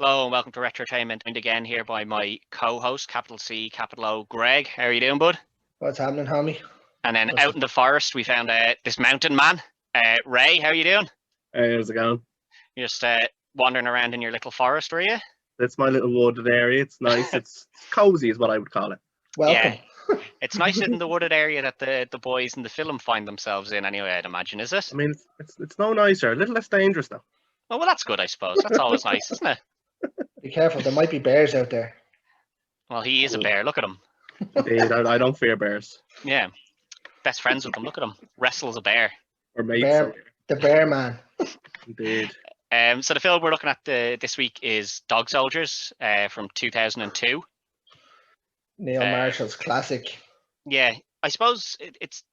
Hello and welcome to Retrotainment. I'm again here by my co-host, capital C, capital O, Greg. How are you doing, bud? What's happening, homie? And then out in the forest, we found this mountain man. Ray, how are you doing? Hey, how's it going? You're just wandering around in your little forest, were you? It's my little wooded area. It's nice. It's cozy is what I would call it. Welcome. Yeah. It's nice in the wooded area that the boys in the film find themselves in anyway, I'd imagine, is it? I mean, it's no nicer. A little less dangerous, though. Oh, well, that's good, I suppose. That's always nice, isn't it? Be careful, there might be bears out there. Well, he is a bear. Look at him. Indeed, I don't fear bears. Yeah. Best friends with him. Look at him. Wrestles a bear. Or mates. The bear man. Indeed. So the film we're looking at this week is Dog Soldiers from 2002. Neil Marshall's classic. Yeah, I suppose it's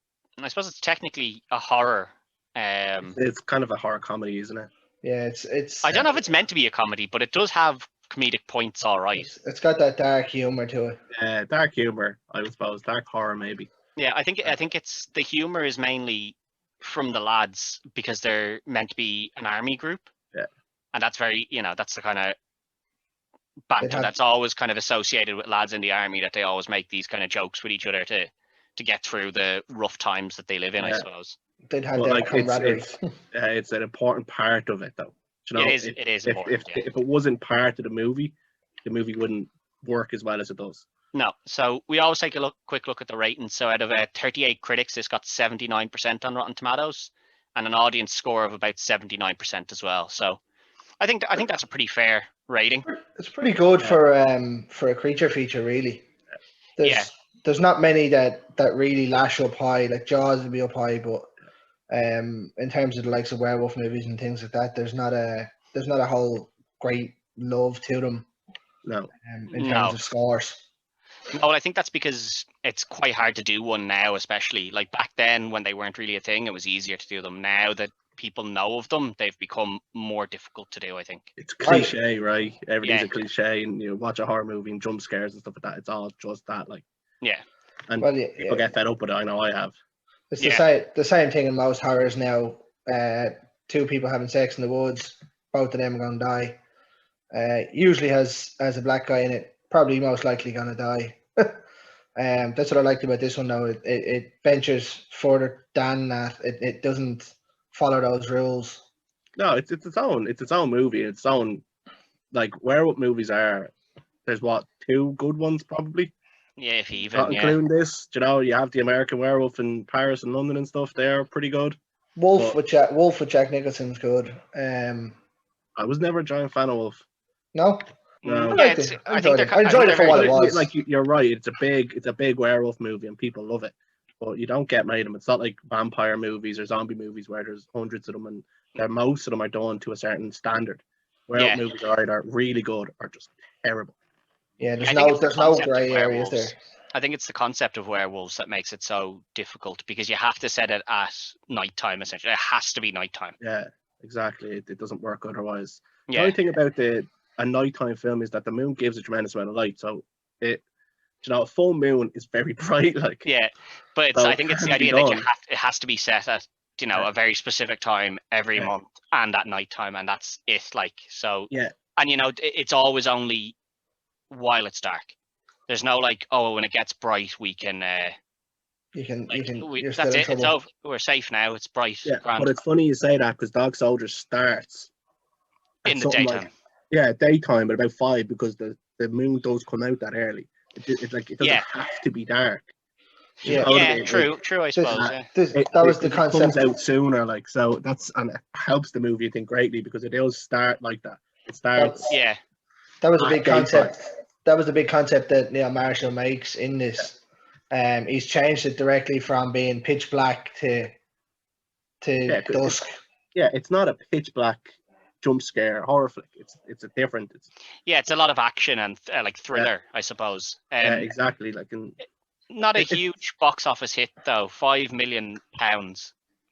technically a horror. It's kind of a horror comedy, isn't it? Yeah, it's. I don't know if it's meant to be a comedy, but it does have comedic points, all right. It's got that dark humor to it. Yeah, dark humor, I would suppose. Dark horror, maybe. Yeah, I think it's the humor is mainly from the lads because they're meant to be an army group. Yeah, and that's very that's the kind of banter that's always kind of associated with lads in the army, that they always make these kind of jokes with each other to get through the rough times that they live in. I suppose. They'd have that camaraderie. It's an important part of it, though. You know, it is important. If it wasn't part of the movie wouldn't work as well as it does. No. So we always take a quick look at the ratings. So out of 38 critics, it's got 79% on Rotten Tomatoes, and an audience score of about 79% as well. So I think that's a pretty fair rating. It's pretty good for a creature feature, really. There's not many that really lash up high. Like Jaws would be up high, but in terms of the likes of werewolf movies and things like that, there's not a whole great love to them. No. In terms of scores. No, I think that's because it's quite hard to do one now, especially like back then when they weren't really a thing. It was easier to do them. Now that people know of them, they've become more difficult to do, I think. It's cliche, right? Everything's a cliche, and you watch a horror movie and jump scares and stuff like that. It's all just that, like. Yeah. And people get fed up with it. I know I have. It's the same thing in most horrors now. Two people having sex in the woods, both of them are going to die. Usually has a black guy in it, probably most likely going to die. That's what I liked about this one, though. It ventures further than that. It doesn't follow those rules. No, it's its own movie. Its own, like, werewolf movies are. There's two good ones probably. Yeah, if even. Not including this, you have the American Werewolf in Paris and London and stuff. They're pretty good. Wolf with Jack Nicholson's good. I was never a giant fan of Wolf. No. I enjoyed it for what it was. Like you're right, it's a big werewolf movie and people love it, but you don't get many of them. It's not like vampire movies or zombie movies where there's hundreds of them and most of them are done to a certain standard. Werewolf movies are either really good or just terrible. Yeah, there's no grey areas there. I think it's the concept of werewolves that makes it so difficult because you have to set it at nighttime, essentially. It has to be nighttime. Yeah, exactly. It doesn't work otherwise. Yeah. The only thing about a nighttime film is that the moon gives a tremendous amount of light. So a full moon is very bright. Like but I think it's the idea that it has to be set at a very specific time every month and at nighttime, and that's it. Like so. Yeah. And it's always only while it's dark. There's no like, when it gets bright we can you're that's it. it's over. We're safe now. It's bright. Yeah, grand. but it's funny you say that because Dog Soldiers starts in the daytime. Daytime at about 5 because the moon does come out that early. It doesn't have to be dark. True. I suppose. That was the concept. It comes out sooner, and it helps the movie, I think, greatly because it does start like that. It starts. That was a big concept. That was the big concept that Neil Marshall makes in this. He's changed it directly from being pitch black to dusk. It's not a pitch black jump scare horror flick. It's a different. It's a lot of action and like thriller, I suppose. Exactly. Not a huge box office hit though. £5 million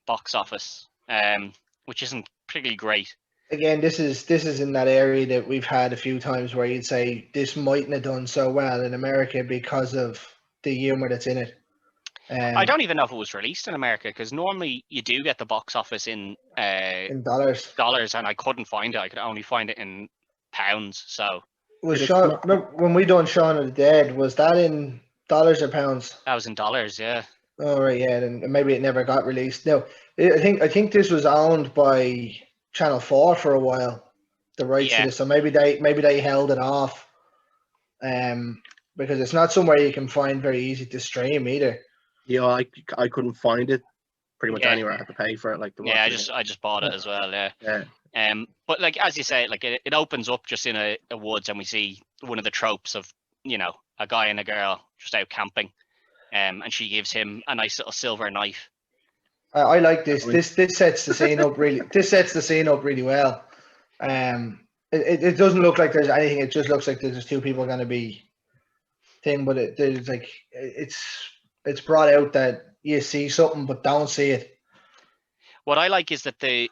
box office, which isn't particularly great. Again, this is in that area that we've had a few times where you'd say this mightn't have done so well in America because of the humor that's in it. I don't even know if it was released in America because normally you do get the box office in dollars, and I couldn't find it. I could only find it in pounds. So Was It's Shaun, not- remember when we done Shaun of the Dead, was that in dollars or pounds? that was in dollars. Yeah. Oh right, yeah, then maybe it never got released. No, I think this was owned by Channel 4 for a while, the rights to Yeah. this. So maybe they held it off. Because it's not somewhere you can find very easy to stream either. Yeah, I couldn't find it pretty much Yeah. anywhere. I had to pay for it, like to watch Yeah, it. I just bought it as well. Yeah. Yeah. But like as you say, like it opens up just in a woods, and we see one of the tropes of a guy and a girl just out camping, and she gives him a nice little silver knife. I like this. I mean- This sets the scene up really. This sets the scene up really well. It doesn't look like there's anything. It just looks like there's two people going to be thing, but there's like it's brought out that you see something but don't see it. What I like is that the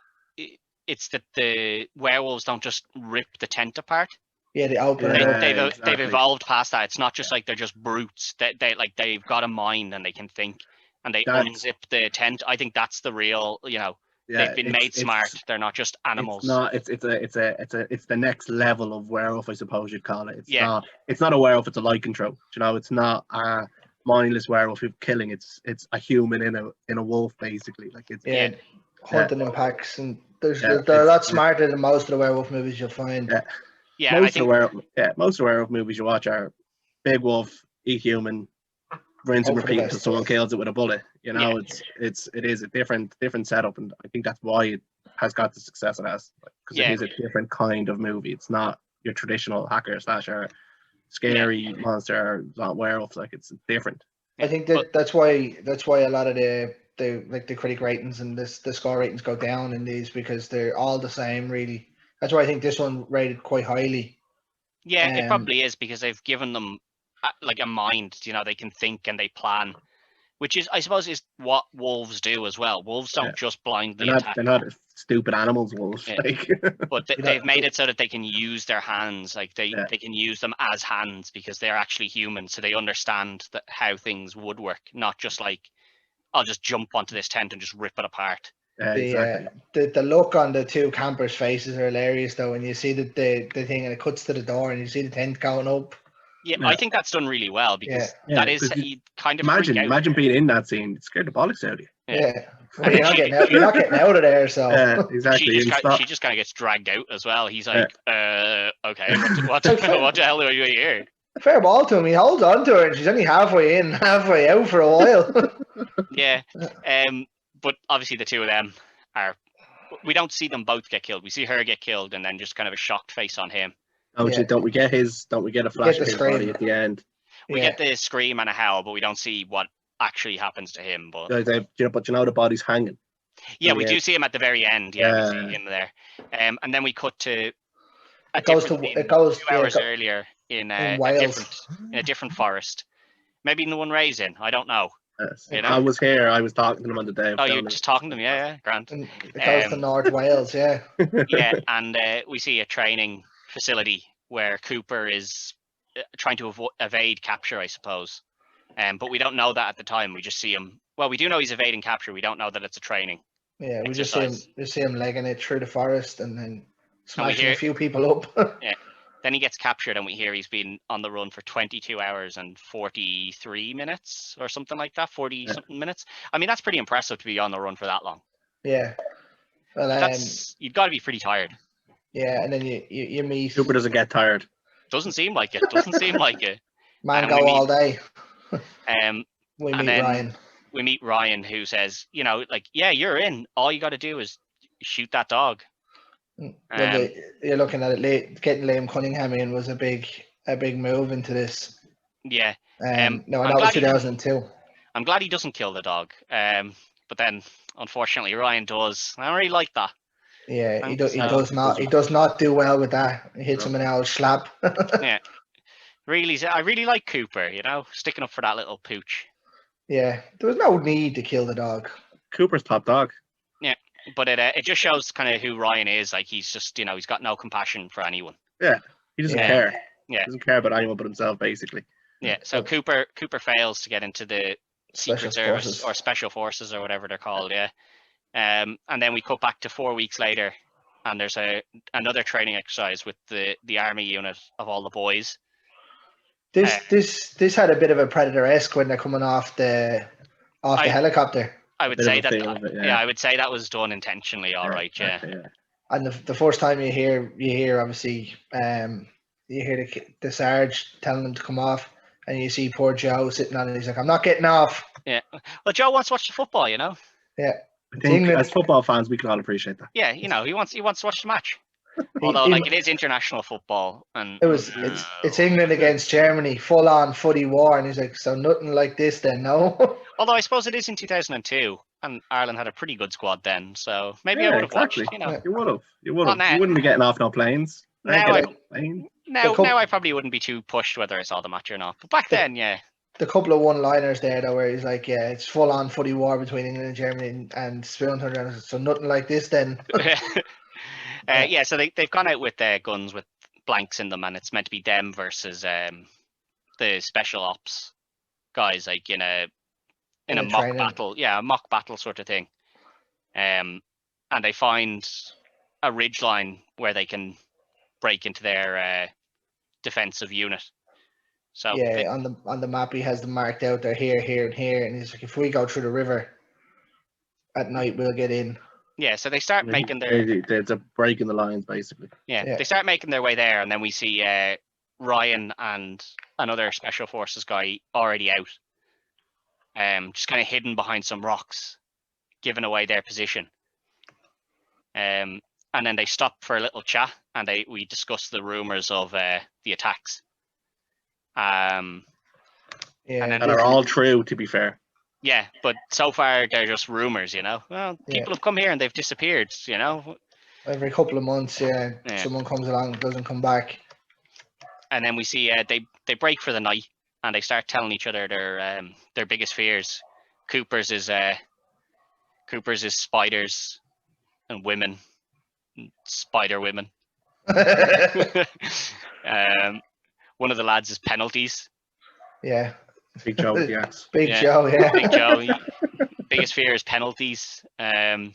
werewolves don't just rip the tent apart. Yeah, they open it Yeah. up. They've exactly. evolved past that. It's not just like they're just brutes. They've got a mind and they can think, and they That's- unzip the tent. I think that's the real. Yeah, They've been made it's- smart. They're not just animals. It's the next level of werewolf, I suppose you'd call it. Yeah. It's not a werewolf. It's a lycanthrope. It's not a mindless werewolf who's killing. It's a human in a wolf, basically. Like it's Yeah, hunting in packs, and they're a lot it's- smarter than most of the werewolf movies you'll find. Yeah. Yeah, and I think most of the werewolf movies you watch are big wolf, eat human, rinse and Hope for the repeat until best. someone kills it with a bullet. Yeah. It is a different setup, and I think that's why it has got the success it has, because Yeah. it is a different kind of movie. It's not your traditional hacker slasher, scary monster, it's not werewolf. Like it's different. I think that's why a lot of the critic ratings and the score ratings go down in these, because they're all the same really. That's why I think this one rated quite highly. Yeah, it Um, probably is because they've given them like a mind. They can think and they plan, which is, I suppose, is what wolves do as well. Wolves don't Yeah. just blindly They're attack, not stupid animals, wolves. Yeah. Like, but they've made it so that they can use their hands. Like they Yeah. can use them as hands because they're actually human, so they understand how things would work, not just like, I'll just jump onto this tent and just rip it apart. exactly. The look on the two campers' faces are hilarious though, when you see the thing and it cuts to the door and you see the tent going up. Yeah, Yeah. I think that's done really well because Yeah, that is because you kind of freak out. Imagine being in that scene. It scared the bollocks out of you. Yeah. Yeah. Well, you're not getting out of there, so Yeah, exactly. She And just, stop- she just kind of gets dragged out as well. He's like, okay, what the hell are you here? fair ball to him. He holds on to her and she's only halfway in, halfway out for a while. Yeah. But obviously the two of them we don't see them both get killed. We see her get killed and then just kind of a shocked face on him. Don't we get a flash of his scream. body at the end? We Yeah. get the scream and a howl, but we don't see what actually happens to him. But But the body's hanging. yeah, Oh, we yeah. do see him at the very end. Yeah, we Yeah. see him there. And then we cut to It goes 2 hours earlier in Wales. a different forest. Maybe in the one Ray's in. I don't know. Yes. You know? I was here. I was talking to them on the day. Oh, you're just talking to them? Yeah, Grant. And it goes to Um, North Wales, yeah. Yeah, and we see a training facility where Cooper is trying to evade capture, I suppose. But we don't know that at the time. We just see him. Well, we do know he's evading capture. We don't know that it's a training. Yeah, we Exercise. just see him legging it through the forest and then smashing hear- a few people up. Then he gets captured, and we hear he's been on the run for 22 hours and 43 minutes or something like that. 40 something minutes. I mean, that's pretty impressive to be on the run for that long. Yeah. Well, You've got to be pretty tired. yeah, and then you meet Cooper doesn't get tired. Doesn't seem like it. Doesn't seem like it. Man and Go we meet- all day. And We meet then- Ryan. we meet Ryan, who says, like, yeah, you're in. All you got to do is shoot that dog. Well, you're looking at it. Getting Liam Cunningham in was a big move into this. Yeah, No, I'm that was glad he didn't- 2002. I'm glad he doesn't kill the dog. But then, unfortunately, Ryan does. I don't really like that. Yeah, he So- does not. He does not do well with that. He hits him an old slap. Really, I really like Cooper. Sticking up for that little pooch. Yeah, there was no need to kill the dog. Cooper's top dog. But it just shows kind of who Ryan is. Like he's just he's got no compassion for anyone. He doesn't Yeah. care. Yeah. He doesn't care about anyone but himself, basically. Yeah. So Cooper fails to get into the Special Secret Service Forces. or Special Forces or whatever they're called. Yeah. And then we cut back to 4 weeks later, and there's another training exercise with the army unit of all the boys. This had a bit of a Predator-esque when they're coming off the helicopter. I would say that. I would say that was done intentionally. All right, yeah. And the first time you hear obviously you hear the Sarge telling them to come off, and you see poor Joe sitting on it. He's like, "I'm not getting off." Yeah. Well, Joe wants to watch the football, you know. Yeah. I think as football fans, we can all appreciate that. Yeah, you know, he wants to watch the match. Although, like, it is international football, and it's England against Germany, full on footy war, and he's like, "So nothing like this, then, no." Although I suppose it is in 2002, and Ireland had a pretty good squad then, so maybe I would have watched. You know, you would have. You wouldn't be getting off no planes. Now I probably wouldn't be too pushed whether I saw the match or not. But back then, yeah. The couple of one-liners there, though, where he's like, "Yeah, it's full-on footy war between England and Germany," and Spoon turned around and said, "So nothing like this, then." Yeah, so they've gone out with guns with blanks in them, and it's meant to be them versus the special ops guys, like in a mock battle. Yeah, a mock battle sort of thing. And they find a ridgeline where they can break into their defensive unit. So yeah, on the map he has them marked out. They're here, here, and here, and he's like, "If we go through the river at night, we'll get in." Yeah, so they start making their... There's a break in the lines, basically. Yeah, they start making their way there, and then we see Ryan and another Special Forces guy already out. Just kind of hidden behind some rocks, giving away their position. And then they stop for a little chat, and we discuss the rumours of the attacks. Yeah, and they're all true, to be fair. Yeah, but so far they're just rumors, you know. Well, people have come here and they've disappeared, you know. Every couple of months, someone comes along and doesn't come back. And then we see they break for the night and they start telling each other their biggest fears. Cooper's is spiders and women, spider women. One of the lads is penalties. Yeah. Big Joe with the axe. Big Joe. Big Joe. Biggest fear is penalties. And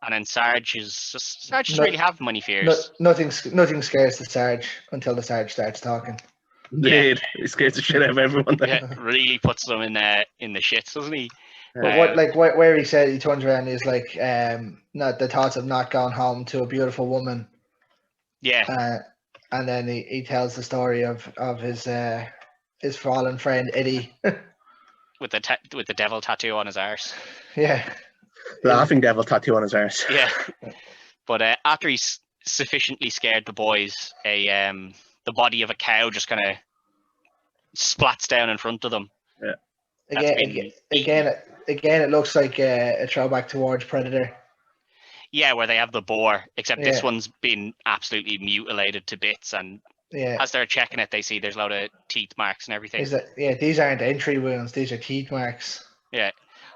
then Sarge doesn't really have many fears. Nothing scares the Sarge until the Sarge starts talking. Indeed. He scares the shit out of everyone there. Yeah, really puts them in the shits, doesn't he? But where he said, he turns around and he's like, not the thoughts of not going home to a beautiful woman. Yeah. And then he tells the story of his fallen friend Eddie with the devil tattoo on his arse. Yeah, laughing devil tattoo on his arse. Yeah, but after he's sufficiently scared the boys, the body of a cow just kind of splats down in front of them. Yeah. Again, it looks like a throwback towards Predator. Yeah, where they have the boar, except this one's been absolutely mutilated to bits, and as they're checking it, they see there's a lot of teeth marks and everything. These aren't entry wounds; these are teeth marks. Yeah,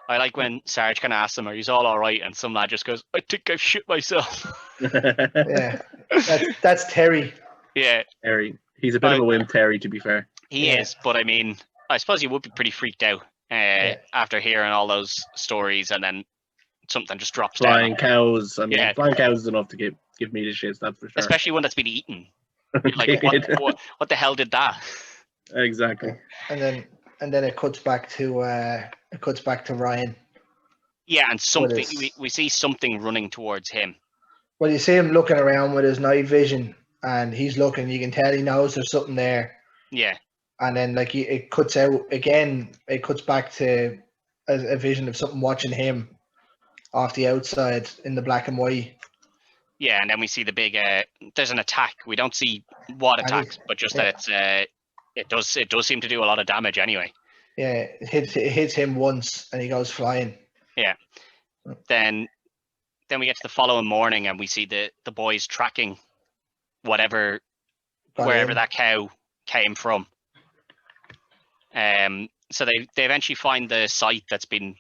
I like when Sarge kind of asks him, "Are you all right?" And some lad just goes, "I think I've shit myself." Yeah, that's Terry. Yeah, Terry. He's a bit of a wimp, Terry. To be fair, he is. But I mean, I suppose he would be pretty freaked out after hearing all those stories, and then something just drops flying down. cows. I mean, flying cows is enough to give me the shits. That's for sure. Especially one that's been eaten. Like what the hell did that? Exactly. And then it cuts back to Ryan. Yeah, and something we see something running towards him. Well, you see him looking around with his night vision, and he's looking. You can tell he knows there's something there. Yeah. And then it cuts out again. It cuts back to a vision of something watching him off the outside in the black and white. Yeah, and then we see the big. There's an attack. We don't see what attacks, but just that it does seem to do a lot of damage anyway. Yeah, it hits him once, and he goes flying. Yeah. Then we get to the following morning, and we see the boys tracking wherever that cow came from. So they eventually find the site that's been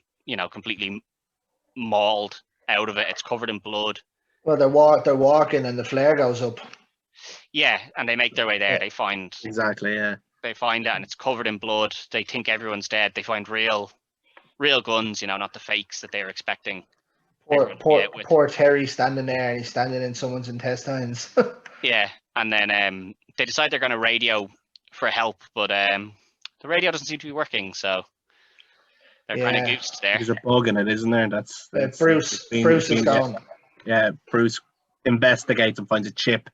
completely mauled out of it. It's covered in blood. Well, they're walking, and the flare goes up. Yeah, and they make their way there. They find exactly. Yeah, they find it, and it's covered in blood. They think everyone's dead. They find real guns, not the fakes that they were expecting. Poor Terry standing there, and he's standing in someone's intestines. Yeah, and then they decide they're going to radio for help, but the radio doesn't seem to be working, so they're kind of goosed there. There's a bug in it, isn't there? That's Bruce is gone. Yeah, Bruce investigates and finds a chip.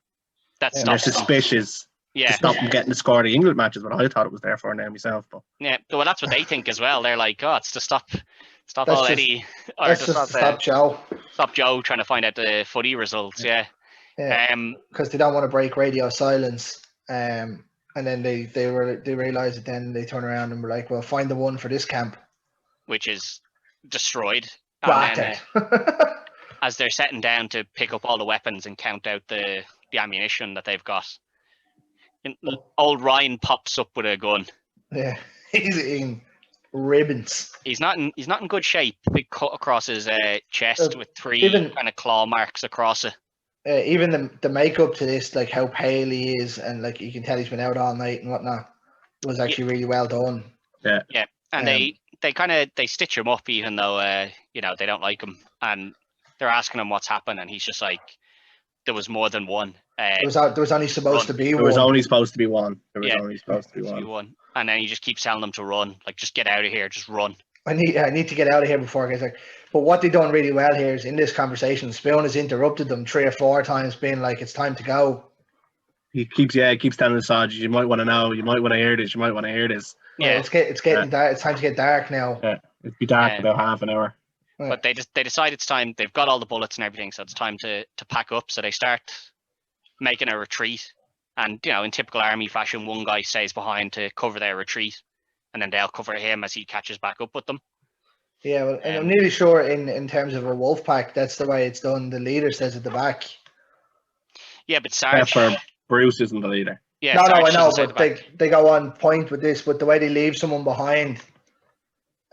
That's they're suspicious. Yeah. To stop them getting to score the England matches, but I thought it was there for now myself. But yeah, well, that's what they think as well. They're like, oh, it's to stop That's already. Stop Joe. Stop Joe trying to find out the footy results. Yeah. Because they don't want to break radio silence. And then they realize it. Then they turn around and we're like, well, find the one for this camp, which is destroyed. And as they're setting down to pick up all the weapons and count out the ammunition that they've got, old Ryan pops up with a gun. Yeah, he's in ribbons. He's not in good shape. Big cut across his chest with three kind of claw marks across it. Even the makeup to this, like how pale he is, and like you can tell he's been out all night and whatnot, was actually really well done. Yeah, and they stitch him up, even though they don't like him, and they're asking him what's happened, and he's just like, there was more than one. There was only supposed to be one. There was only supposed to be one. And then he just keeps telling them to run, like, just get out of here, just run. I need to get out of here before I get like. But what they done really well here is in this conversation, Spoon has interrupted them 3 or 4 times, being like, "It's time to go." He keeps telling the Sarge, "You might want to know, you might want to hear this, you might want to hear this." Yeah, it's getting dark. It's time to get dark now. Yeah, it'll be dark in about half an hour. But they decide it's time. They've got all the bullets and everything, so it's time to pack up. So they start making a retreat, and in typical army fashion, one guy stays behind to cover their retreat, and then they'll cover him as he catches back up with them. Yeah, well, and I'm nearly sure in terms of a wolf pack, that's the way it's done. The leader stays at the back. Yeah, but Sarge... Bruce isn't the leader. Yeah, no, I know, but they go on point with this, but the way they leave someone behind,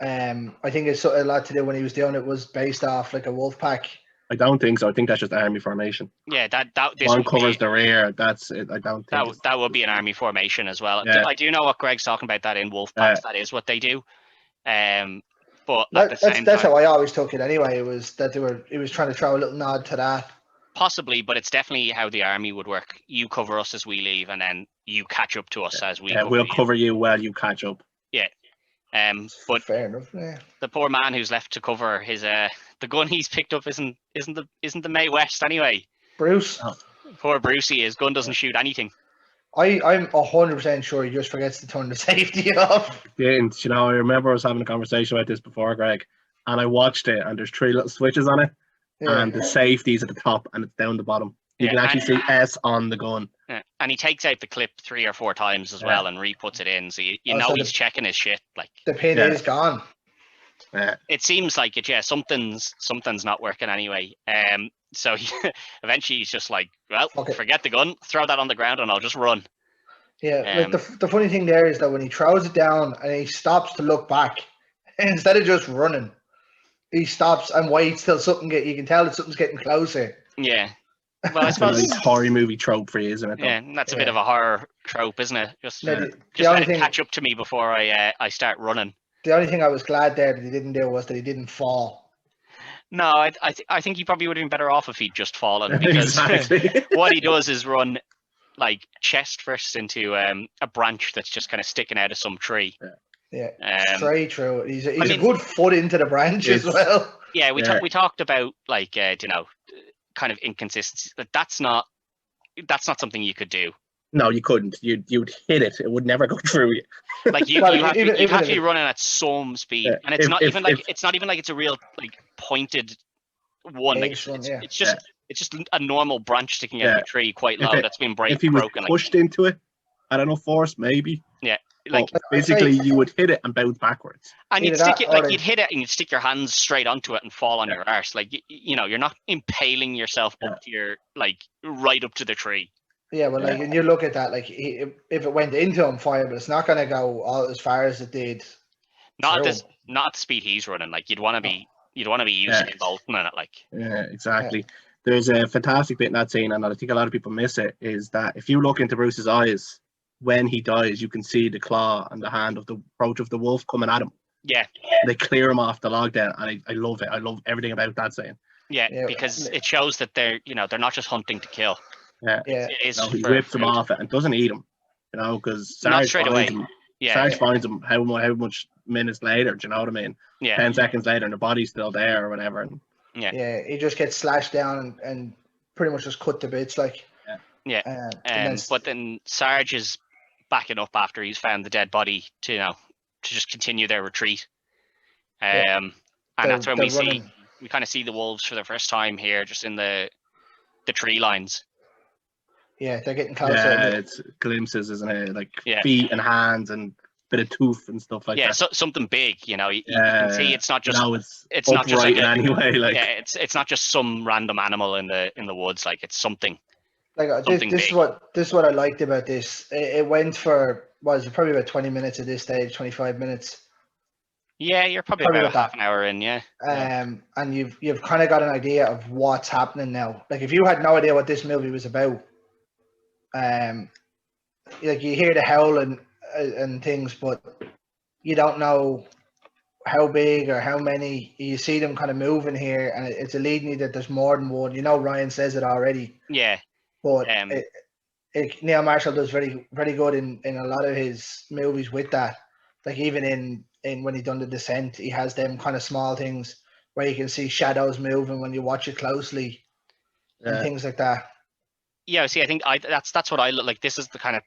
I think it's a lot to do when he was doing it was based off like a wolf pack. I don't think so. I think that's just army formation. Yeah, that one covers the rear. That's it. I don't think that would be an army formation as well. Yeah. I do know what Greg's talking about. That in wolf packs, that is what they do. But that's how I always took it anyway. It was that he was trying to throw a little nod to that. Possibly, but it's definitely how the army would work. You cover us as we leave, and then you catch up to us as we. We'll cover you while you catch up. Yeah. But fair enough. Yeah. The poor man who's left to cover his the gun he's picked up isn't the Mae West anyway. Bruce. Oh. Poor Brucey, his gun doesn't shoot anything. I'm 100% sure he just forgets to turn the safety off. Didn't I remember I was having a conversation about this before, Greg, and I watched it, and there's 3 little switches on it, and the safety's at the top and it's down the bottom. You can actually see S on the gun. Yeah. And he takes out the clip 3 or 4 times as well and re-puts it in, so you know he's checking his shit. Like the pin is gone. Yeah. It seems like it. Yeah, something's not working anyway. So eventually he's just like, well, forget the gun, throw that on the ground, and I'll just run. Yeah, like the funny thing there is that when he throws it down and he stops to look back, instead of just running, he stops and waits till you can tell that something's getting closer. Yeah. Well, I suppose it's a horror movie trope for you, isn't it? Though? Yeah, that's a bit of a horror trope, isn't it? Just let it catch up to me before I start running. The only thing I was glad there that he didn't do was that he didn't fall. No, I think he probably would have been better off if he'd just fallen, because what he does is run like chest first into a branch that's just kind of sticking out of some tree. Yeah, straight through. He's a good foot into the branch as well. Yeah, we talked about like kind of inconsistency. That's not something you could do. No, you couldn't. You'd hit it. It would never go through you. Like you have to be running at some speed, and it's not even like it's a real like pointed one. Like, it's just a normal branch sticking out of a tree, quite low. That's been broken. If he was pushed into it, I don't know, force maybe. Yeah, like basically you would hit it and bounce backwards. And you'd stick it like you'd hit it and you'd stick your hands straight onto it and fall on your arse. Like you're not impaling yourself up to your right up to the tree. Yeah, well, and you look at that, like if it went into him, fine, but it's not going to go all as far as it did. Not at the speed he's running. Like you'd want to be using a bolt in it. Like exactly. Yeah. There's a fantastic bit in that scene, and I think a lot of people miss it. Is that if you look into Bruce's eyes when he dies, you can see the claw and the hand of the approach of the wolf coming at him. Yeah, they clear him off the log then, and I love it. I love everything about that scene. Yeah, Yeah, because it shows that they're not just hunting to kill. Yeah. Yeah. It is No, he for whips him food. off it and doesn't eat him. You know, because Not Sarge straight finds away. him. Yeah, Sarge finds him how much minutes later. Do you know what I mean? yeah, 10 seconds later, and the body's still there or whatever. And yeah, Yeah, he just gets slashed down and pretty much just cut to bits, like. yeah. And then, But then Sarge is backing up after he's found the dead body to just continue their retreat. Yeah. And that's when they're we running. kind of see the wolves for the first time here, just in the tree lines. Yeah, they're getting closer. yeah, it's glimpses, isn't it? Like Yeah. feet and hands and bit of tooth and stuff like Yeah, that. so something big, you can see it's not just it's not just upright like in any way. Like yeah, it's not just some random animal in the woods. Like it's something. Like Something this is big. what I liked about this. It went for probably about 20 minutes at this stage, 25 minutes. Yeah, you're probably Probably about about half an hour in. Yeah. And you've kind of got an idea of what's happening now. Like if you had no idea what this movie was about, like you hear the howl and things, but you don't know how big or how many. You see them kind of moving here, and it's a leading you that there's more than one. You know, Ryan says it already, Yeah. but Neil Marshall does very, very good in a lot of his movies with that. Like even in when he done The Descent, he has them kind of small things where you can see shadows moving when you watch it closely and things like that. Yeah. See, I think that's what I look like. This is the kind of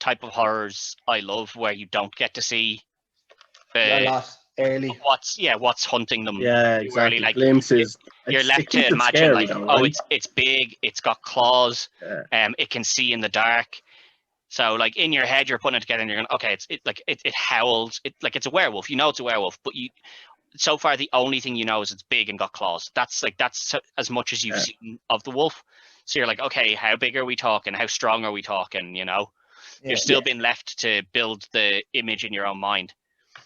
type of horrors I love, where you don't get to see A lot early. what's hunting them. yeah, too exactly. early. Like Glimpses. you're It left keeps to it imagine scary, like, though, oh, right? it's big, it's got claws, Yeah. it can see in the dark. So like in your head, you're putting it together, and you're going, okay, it howls, it's a werewolf. You know it's a werewolf, but so far the only thing you know is it's big and got claws. That's as much as you've seen of the wolf. So you're like, okay, how big are we talking? How strong are we talking? You're still being left to build the image in your own mind.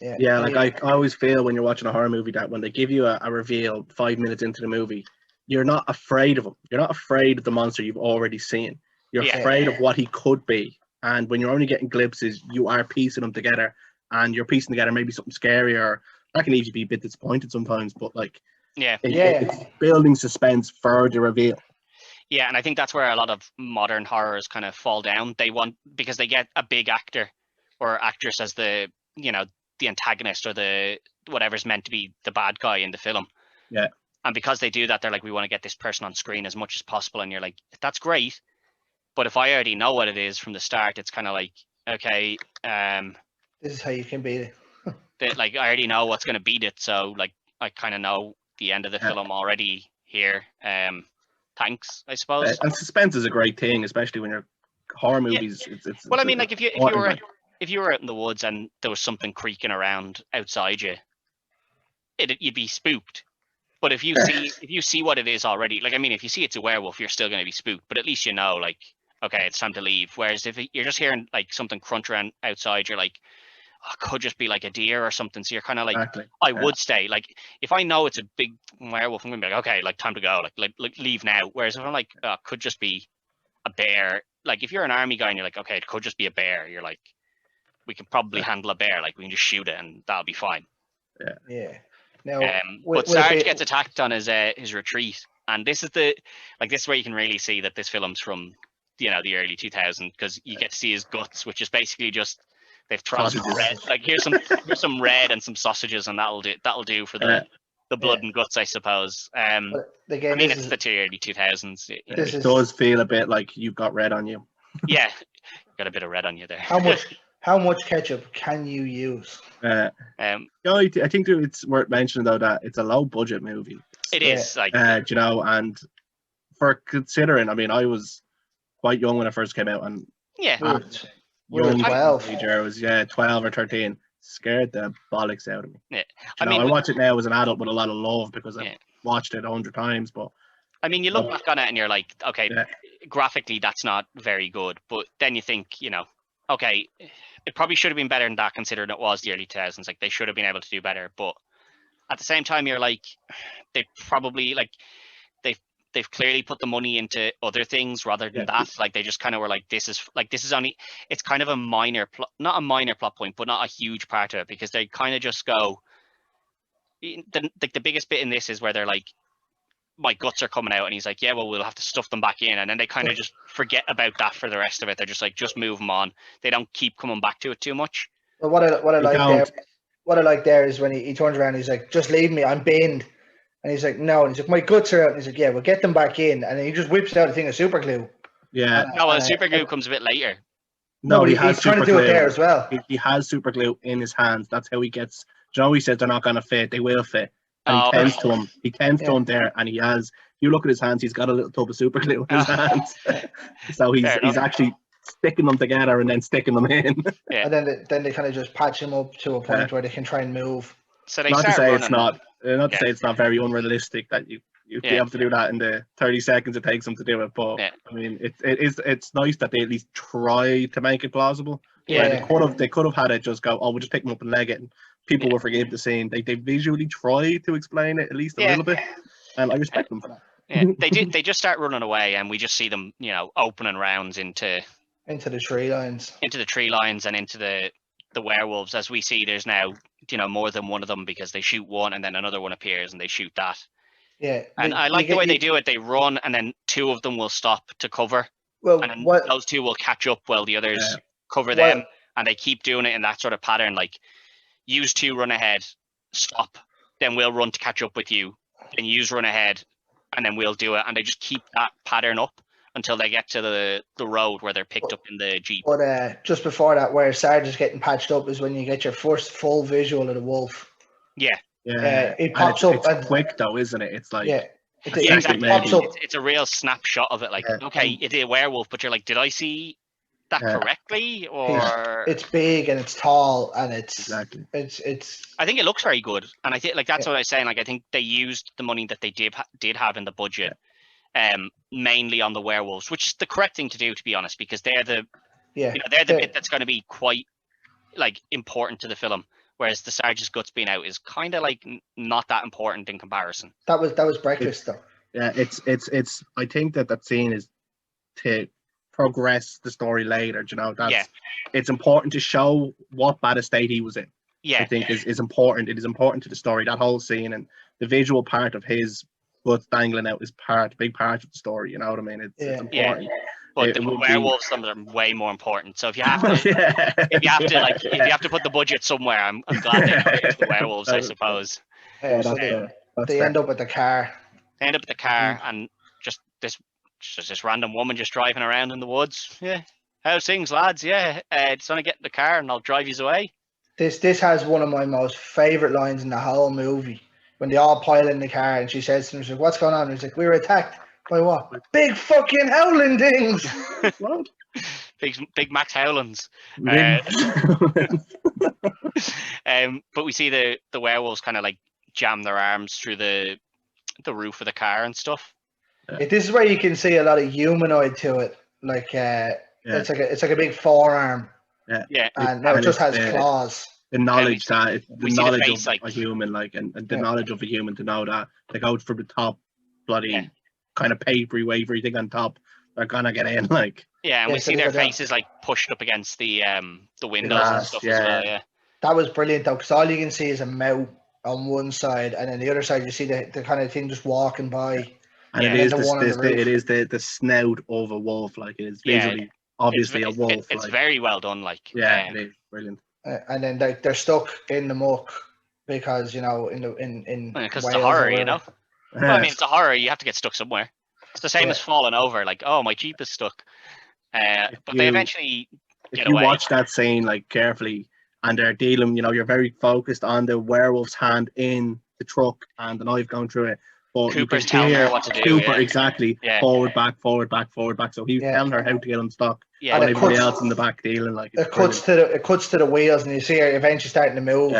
Yeah, like I always feel when you're watching a horror movie that when they give you a reveal 5 minutes into the movie, you're not afraid of him. You're not afraid of the monster you've already seen. You're afraid of what he could be. And when you're only getting glimpses, you are piecing them together, and you're piecing together maybe something scary, or that can even be a bit disappointed sometimes. But like, it's building suspense for the reveal. Yeah, and I think that's where a lot of modern horrors kind of fall down. Because they get a big actor or actress as the antagonist or the whatever's meant to be the bad guy in the film. Yeah. And because they do that, they're like, we want to get this person on screen as much as possible. And you're like, that's great. But if I already know what it is from the start, it's kind of like, okay, this is how you can beat it. like I already know what's going to beat it. So like, I kind of know the end of the film already here. Thanks, I suppose. And suspense is a great thing, especially when you're horror movies. It's well, I mean, like if you were out in the woods and there was something creaking around outside you, you'd be spooked. But if you see what it is already, like I mean, if you see it's a werewolf, you're still going to be spooked. But at least you know, like, okay, it's time to leave. Whereas if you're just hearing like something crunch around outside, you're like, oh, it could just be like a deer or something. So you're kind of like, I would stay. Like if I know it's a big werewolf, I'm gonna be like, okay, like time to go, like leave now. Whereas if I'm like, oh, it could just be a bear. Like if you're an army guy and you're like, okay, it could just be a bear. You're like, we can probably handle a bear. Like we can just shoot it and that'll be fine. Yeah. Now, but Sarge gets attacked on his retreat, and this is where you can really see that this film's from the early 2000s, because you get to see his guts, which is basically just they've thrown some red. Like here's some red and some sausages, and that'll do for the blood and guts, I suppose. Again, I mean, it's the early 2000s. It does feel a bit like you've got red on you. Yeah, got a bit of red on you there. How much ketchup can you use? I think it's worth mentioning though that it's a low budget movie. It is like and for considering, I mean, I was quite young when it first came out, and we were 12. Teenager, I was 12 or 13. Scared the bollocks out of me. Yeah, I watch it now as an adult with a lot of love because I've watched it 100 times. But I mean, you look back on it and you're like, okay, graphically that's not very good, but then you think, okay, it probably should have been better than that, considering it was the early 2000s. Like they should have been able to do better, but at the same time, you're like, they probably they've clearly put the money into other things rather than that. Like they just kind of were like, this is only, it's kind of a minor plot, not a minor plot point, but not a huge part of it, because they kind of just go, the biggest bit in this is where they're like, my guts are coming out, and he's like, yeah, well, we'll have to stuff them back in, and then they kind of just forget about that for the rest of it. They're just like, just move them on. They don't keep coming back to it too much. But what I like there is when he turns around, he's like, just leave me, I'm binned. And he's like, no. And he's like, my guts are out. And he's like, yeah, we'll get them back in. And then he just whips out a thing of super glue. Yeah. No, well, super glue comes a bit later. No, but he has he's trying to super do it glue. there as well. He has super glue in his hands. That's how he gets. He says they're not going to fit. They will fit. And he tends to him. He tends to him there, and he has. You look at his hands. He's got a little tub of super glue in his hands. So he's actually sticking them together and then sticking them in. Yeah. And then they kind of just patch him up to a point where they can try and move. So they not to start say running. it's not. Not to say it's not very unrealistic that you'd be able to do that in the 30 seconds it takes them to do it. But I mean, it's nice that they at least try to make it plausible. Yeah. They could have had it just go, oh, we'll just pick them up and leg it. And people will forgive the scene. They visually try to explain it at least a little bit, and I respect them for that. Yeah, they do. They just start running away, and we just see them, opening rounds into the tree lines, and into the werewolves. As we see, there's now more than one of them because they shoot one, and then another one appears, and they shoot that. Yeah, and I like the way they do it. They run, and then two of them will stop to cover. Well, and then those two will catch up while the others cover them, and they keep doing it in that sort of pattern. Like, use two, run ahead, stop, then we'll run to catch up with you, then use run ahead, and then we'll do it. And they just keep that pattern up until they get to the road where they're picked up in the Jeep. But just before that, where Sarge is getting patched up is when you get your first full visual of the wolf. Yeah. Yeah. It pops up. It's quick though, isn't it? It's like exactly. It pops up. It's a real snapshot of it. Like, okay, it's a werewolf, but you're like, did I see that correctly? Or it's big and it's tall and it's I think it looks very good, and I think that's what I was saying. Like, I think they used the money that they did have in the budget, mainly on the werewolves, which is the correct thing to do, to be honest, because they're the they're the bit that's going to be quite important to the film. Whereas the Sarge's guts being out is kind of not that important in comparison. That was breakfast though. Yeah, it's. I think that scene is to progress the story later. It's important to show what bad estate he was in. Yeah, I think is important. It is important to the story. That whole scene and the visual part of his guts dangling out is a big part of the story. You know what I mean? It's important. Yeah. But the werewolves are way more important. So if you have to put the budget somewhere, I'm glad they put it into the werewolves, I suppose. They end up at the car. And just this random woman just driving around in the woods. Yeah, how's things, lads? Yeah, just want to get in the car and I'll drive you away. This has one of my most favorite lines in the whole movie. When they all pile in the car and she says to him, she's like, what's going on? And he's like, we were attacked. By what? Big fucking howling things. What? Big Max Howlands. But we see the werewolves kind of jam their arms through the roof of the car and stuff. This is where you can see a lot of humanoid to it. It's like a big forearm. Yeah. And now it just has claws. The knowledge of a human, and the knowledge of a human to know that they go from the top bloody kind of papery wavery thing on top, they're gonna get in and we see their faces pushed up against the windows and stuff as well. That was brilliant though, because all you can see is a mouth on one side, and then the other side you see the kind of thing just walking by. And it is the snout of a wolf, it is visually obviously a wolf. It's very well done, it is brilliant. And then they're stuck in the muck because because it's a horror, Well, I mean, it's a horror. You have to get stuck somewhere. It's the same as falling over. Oh, my Jeep is stuck. But they eventually get away. If you watch that scene carefully, and they're dealing, you're very focused on the werewolf's hand in the truck and the knife going through it. But Cooper's telling her what to do. Exactly. Yeah. Forward, back. So he's telling her how to get unstuck. Yeah. And everybody else in the back dealing it cuts to the wheels, and you see her eventually starting to move.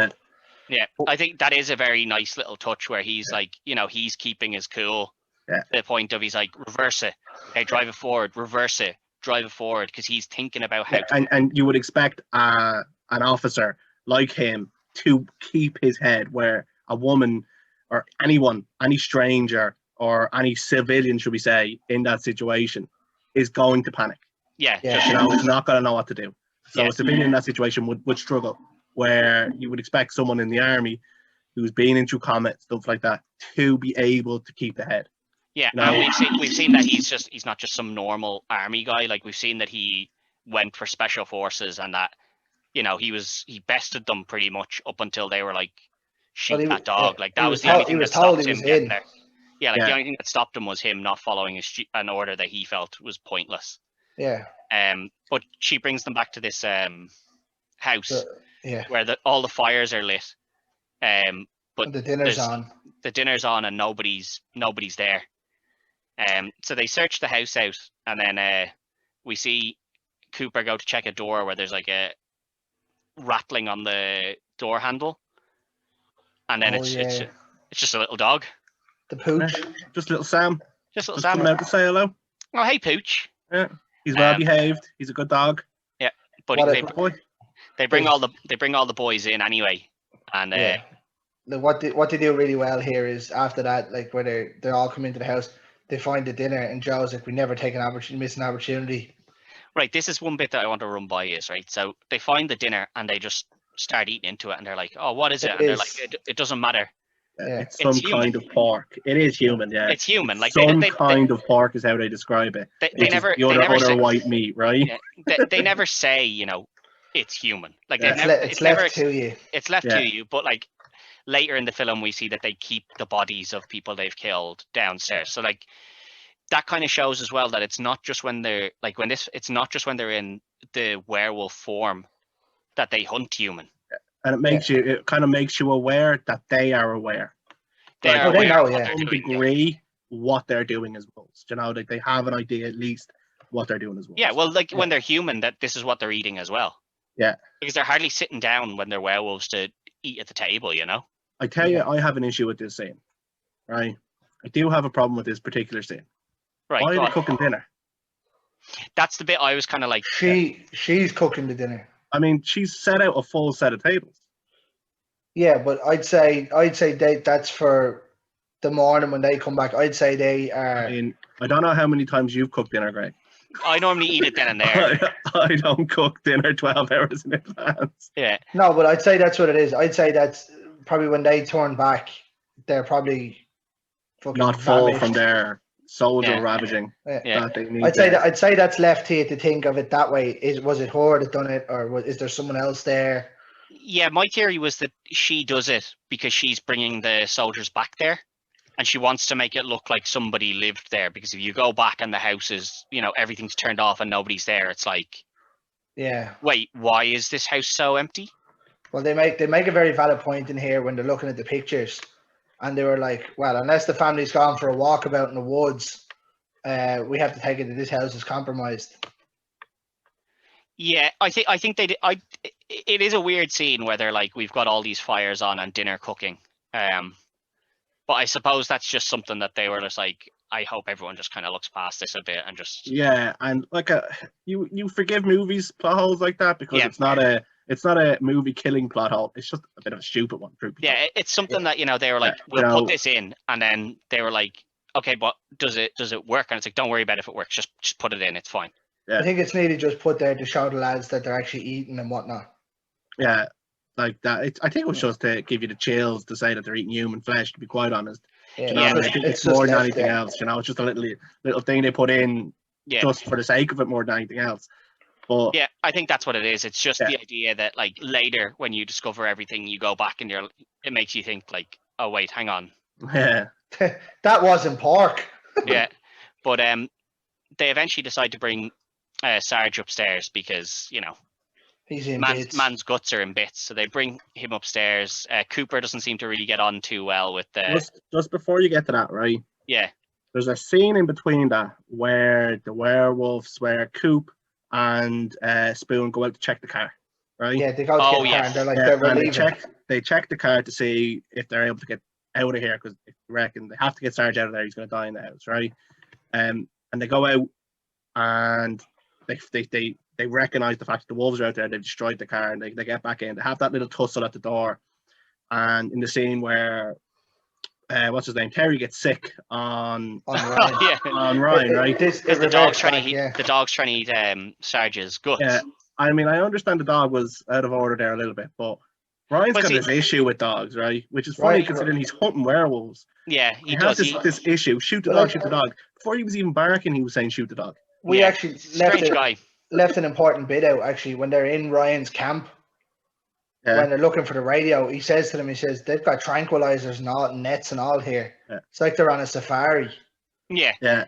Yeah, I think that is a very nice little touch where he's he's keeping his cool. Yeah. To the point of he's reverse it. Okay, drive it forward, reverse it, drive it forward, because he's thinking about how and you would expect an officer like him to keep his head, where a woman or anyone, any stranger or any civilian, should we say, in that situation is going to panic. Yeah. Is not going to know what to do. So a civilian in that situation would struggle, where you would expect someone in the army who's been into combat, stuff like that, to be able to keep the head. Yeah, No. and we've seen that he's not just some normal army guy. Like we've seen that he went for special forces, and that he bested them pretty much up until they were like shoot that dog. Like that was the only thing that stopped him getting there. Yeah, like the only thing that stopped him was him not following an order that he felt was pointless. Yeah. But she brings them back to this house Yeah. where all the fires are lit. But And the dinner's on. The dinner's on and nobody's there. So they search the house out, and then we see Cooper go to check a door where there's like a rattling on the door handle, and then it's just a little dog. The pooch. Just little Sam. Just little Just Sam. coming out to say hello. Oh, hey, Pooch. Yeah, he's well behaved. He's a good dog. Yeah, but they bring all the boys in anyway, and what they do really well here is after that, like where they all come into the house, they find the dinner, and Joe's like, we never miss an opportunity. Right, this is one bit that I want to run by is right. So they find the dinner and they just start eating into it, and they're like, "Oh, what is it?" And they're like, "It doesn't matter." Yeah. It's some kind of pork. It is human, yeah. It's human. Like some kind of pork is how they describe it. They never say white meat, right? Yeah, they never say, it's human. Like it's left to you. It's left to you, but like later in the film, we see that they keep the bodies of people they've killed downstairs. So like that kind of shows as well that it's not just when they're it's not just when they're in the werewolf form that they hunt human. And it kind of makes you aware that they are aware. They know, degree what they're doing as wolves. Like they have an idea at least what they're doing as wolves. Yeah, well, like when they're human, that this is what they're eating as well. Yeah, because they're hardly sitting down when they're werewolves to eat at the table. I tell you, I have an issue with this scene. Right, I do have a problem with this particular scene. Right, why are they cooking dinner? That's the bit I was kind of like. She's cooking the dinner. I mean, she's set out a full set of tables. Yeah, but I'd say that's for the morning when they come back. I'd say they are. I mean, I don't know how many times you've cooked dinner, Greg. I normally eat it then and there. I don't cook dinner 12 hours in advance. Yeah. No, but I'd say that's what it is. I'd say that's probably when they turn back, they're probably fucking not full famished from their soldier ravaging. Yeah. I'd say that's left to you to think of it that way. Was it her that done it, or is there someone else there? Yeah, my theory was that she does it because she's bringing the soldiers back there, and she wants to make it look like somebody lived there. Because if you go back and the house is, everything's turned off and nobody's there, it's like, wait, why is this house so empty? Well, they make a very valid point in here when they're looking at the pictures. And they were like, well, unless the family's gone for a walkabout in the woods, we have to take it that this house is compromised. Yeah, I think they did. It is a weird scene where they're like, we've got all these fires on and dinner cooking. But I suppose that's just something that they were just like, I hope everyone just kind of looks past this a bit and just. Yeah, and like you forgive movies plot holes like that because it's not a movie killing plot hole. It's just a bit of a stupid one. Yeah, it's something that they were like, we'll put this in, and then they were like, okay, but does it work? And it's like, don't worry about if it works. Just put it in. It's fine. Yeah. I think it's nearly just put there to show the lads that they're actually eating and whatnot. Yeah, like that. I think it was just to give you the chills to say that they're eating human flesh. To be quite honest, it's more than anything else. It's just a little thing they put in just for the sake of it more than anything else. But yeah, I think that's what it is. It's just the idea that like later when you discover everything, you go back and it makes you think like, oh wait, hang on. Yeah, that wasn't pork. Yeah, but they eventually decide to bring Sarge upstairs because he's in man's guts are in bits, so they bring him upstairs. Cooper doesn't seem to really get on too well with the. Just before you get to that, right? Yeah. There's a scene in between that where the werewolves, where Coop and Spoon go out to check the car, right? Yeah, they go to get the car and they're like, they're leaving. They check the car to see if they're able to get out of here because they reckon they have to get Sarge out of there. He's going to die in the house, right? And they go out and they recognize the fact that the wolves are out there. They've destroyed the car and they get back in. They have that little tussle at the door. And in the scene where what's his name, Terry gets sick on Ryan, on Ryan, right? The dog's trying to eat. The dog's trying to eat Sarge's guts. Yeah, I mean, I understand the dog was out of order there a little bit, but Ryan's But got see- this issue with dogs, right? Which is funny Right. considering he's hunting werewolves. Yeah, He he has does. this issue. Shoot the Well, dog, shoot the dog. Before he was even barking, he was saying shoot the dog. We Yeah, actually strange guy. left an important bit out, actually, when they're in Ryan's camp. Yeah. When they're looking for the radio, he says to them, he says, they've got tranquilizers and all, and nets and all here. Yeah. It's like they're on a safari. Yeah. Yeah.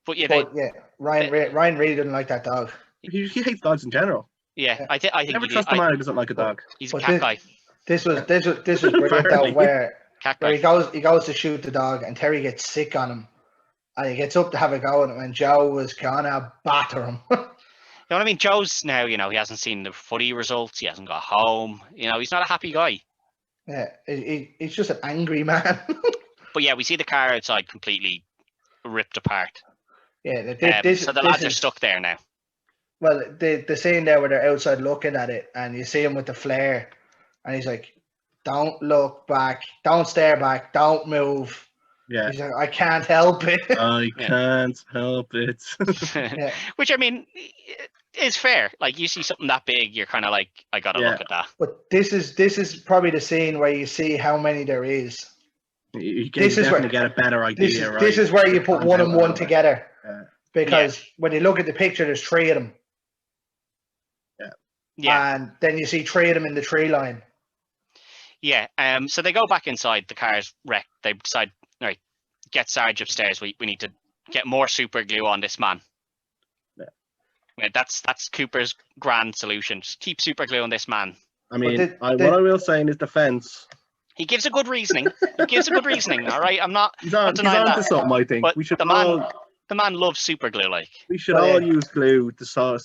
But yeah, But yeah, Ryan really didn't like that dog. He hates dogs in general. I think Never trust a man who doesn't like a dog. he's a But cat guy. This was brilliant though, Apparently. where Cat he guy. goes to shoot the dog, and Terry gets sick on him, and he gets up to have a go at him, and Joe was gonna batter him. You know what I mean? Joe's now, he hasn't seen the footy results. He hasn't got home. He's not a happy guy. Yeah, he's just an angry man. But yeah, we see the car outside completely ripped apart. Yeah, So the lads are stuck there now. Well, the scene there where they're outside looking at it, and you see him with the flare, and he's like, "Don't look back, don't stare back, don't move." Yeah. He's like, "I can't help it." I can't help it. Yeah. Which, I mean, is fair. Like, you see something that big, you're kind of like, I gotta Yeah. look at that. But this is probably the scene where you see how many there is. You can This is definitely where- get a better idea, right? This is where you put one and one together. Yeah. Because when you look at the picture, there's 3 of them. Yeah. And then you see 3 of them in the tree line. Yeah. So they go back inside. The car's wrecked. They decide, all right, get Sarge upstairs. We need to get more super glue on this man. Yeah, that's Cooper's grand solution. Just keep super glue on this man. I mean, But what I will say in his defense, He gives a good reasoning. All right. I'm not. he's not on denying to that. something, I think. But We should the man loves super glue. Like, we should Well, all yeah. use glue to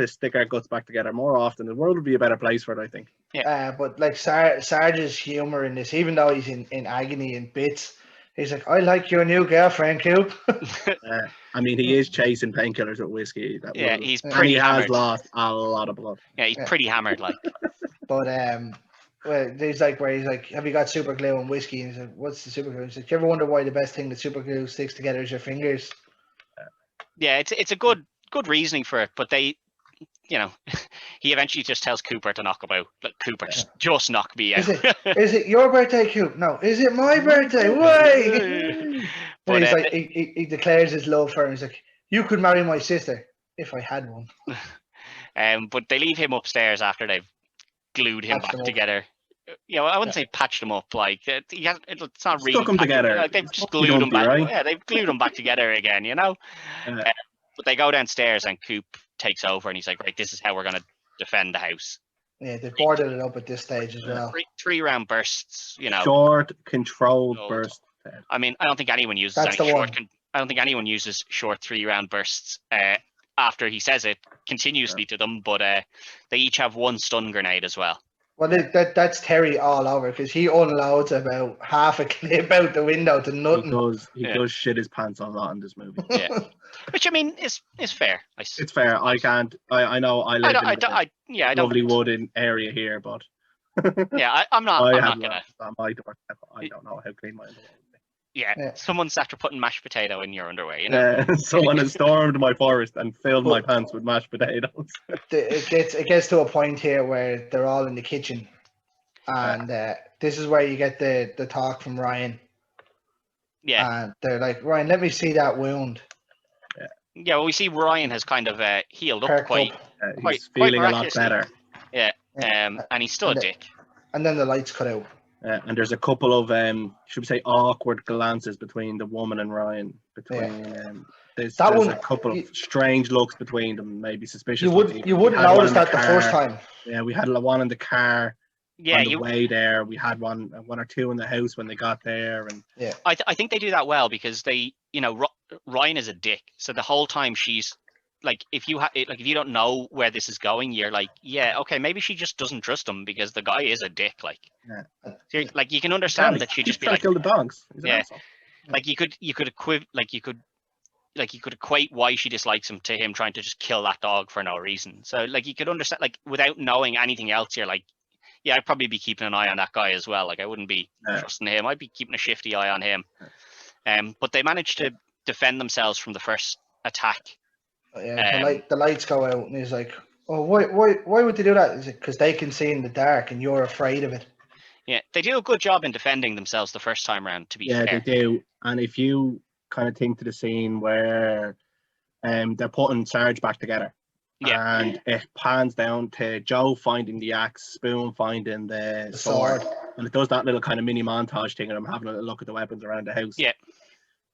stick our guts back together more often. The world would be a better place for it, I think. But like Sarge's humor in this, even though he's in agony and bits, he's like, "I like your new girlfriend, Coop." I mean, he is chasing painkillers with whiskey. yeah, he's And And pretty he has hammered. lost a lot of blood. Yeah, he's Yeah. pretty hammered. Like, But well, he's like, "Have you got super glue and whiskey?" And he's like, "What's the super glue?" He's like, "Do you ever wonder why the best thing that super glue sticks together is your fingers?" yeah, it's a good reasoning for it. But they, he eventually just tells Cooper to knock him out. Like, Cooper, just knock me out. Is it your birthday, Coop? No. Is it my birthday? Why? But, And he's like, he declares his love for him. He's like, "You could marry my sister if I had one." but they leave him upstairs after they've glued him Patched him back up. together. I wouldn't say patched him up. Like, it's not really Stuck 'em patched- together. Like, they've just Humpty glued him Dumpty, back. right? Yeah, they've glued him back together again. But they go downstairs and Coop takes over and he's like, right, this is how we're gonna defend the house. Yeah, they've boarded it up at this stage as well. Three round bursts. Short, controlled Controlled. burst. I mean, I don't think anyone uses That's any the short. one. I don't think anyone uses short 3 round bursts. After he says it continuously to them, but they each have 1 stun grenade as well. Well, that's Terry all over because he unloads about half a clip out the window to nothing. He does shit his pants on a lot in this movie. Yeah, which I mean is fair. It's fair. I can't. I know. I live in the lovely wooded area here, but I'm not I have gonna. on my doorstep. I don't know how clean my underwear would be. Yeah, someone's after putting mashed potato in your underwear. Someone has stormed my forest and filled my pants with mashed potatoes. It gets to a point here where they're all in the kitchen, and this is where you get the talk from Ryan. Yeah, And they're like, "Ryan, let me see that wound." yeah. Well, we see Ryan has kind of healed up Perked quite. up. He's feeling a lot miraculously. better. Yeah, and he's still a And dick. And then the lights cut out. And there's a couple of should we say awkward glances between the woman and Ryan. There's a couple of strange looks between them, maybe suspicious. You looks. wouldn't We had one notice in the that the first car. time. Yeah, we had one in the car. Yeah, on the way there. We had one or two in the house when they got there, and I think they do that well because they, Ryan is a dick. So the whole time she's like, if you don't know where this is going, you're like, yeah, okay, maybe she just doesn't trust him because the guy is a dick. Like, so you can understand that she'd just be trying like, to kill the dogs. He's an Yeah. asshole. like you could equate why she dislikes him to him trying to just kill that dog for no reason. So like you could understand, like without knowing anything else, you're like, yeah, I'd probably be keeping an eye on that guy as well. Like I wouldn't be trusting him. I'd be keeping a shifty eye on him. But they managed to defend themselves from the first attack. Yeah, the lights go out, and he's like, Oh, why would they do that? Is it because they can see in the dark and you're afraid of it? Yeah, they do a good job in defending themselves the first time round. To be Yeah, fair, they do. And if you kind of think to the scene where they're putting Sarge back together, Yeah. and it pans down to Joe finding the axe, Spoon finding the The sword, sword. and it does that little kind of mini montage thing, and I'm having a look at the weapons around the house. Yeah.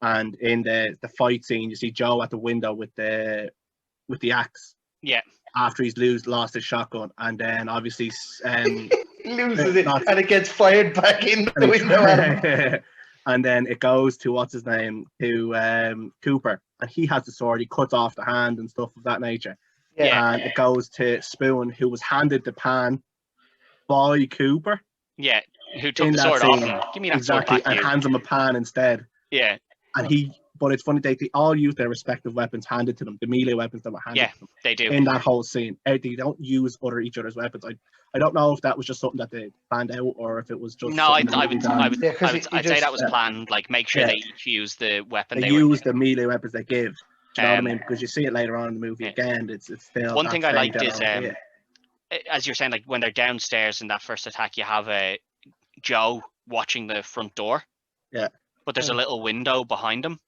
And in the fight scene, you see Joe at the window with the axe. Yeah. After he's lost his shotgun, and then obviously He loses it and it gets fired back in the window at him. and then it goes to what's his name, to Cooper, and he has the sword. He cuts off the hand and stuff of that nature. Yeah. And it goes to Spoon, who was handed the pan by Cooper. Yeah, who took in the that sword off scene. him. Give me that Exactly, sword back, and you. hands him a pan instead. Yeah. And but it's funny, they all use their respective weapons handed to them, the melee weapons that were handed to them. They do. In that whole scene. They don't use each other's weapons. I don't know if that was just something that they planned out or if it was just. No, I'd say that was Yeah. planned. Like, make sure they each use the weapon They they were. use the melee weapons they give. Do you know what I mean? Because you see it later on in the movie Yeah. again. It's still One that thing I same liked is, general idea. as you're saying, like when they're downstairs in that first attack, you have Joe watching the front door. Yeah. But there's a little window behind him,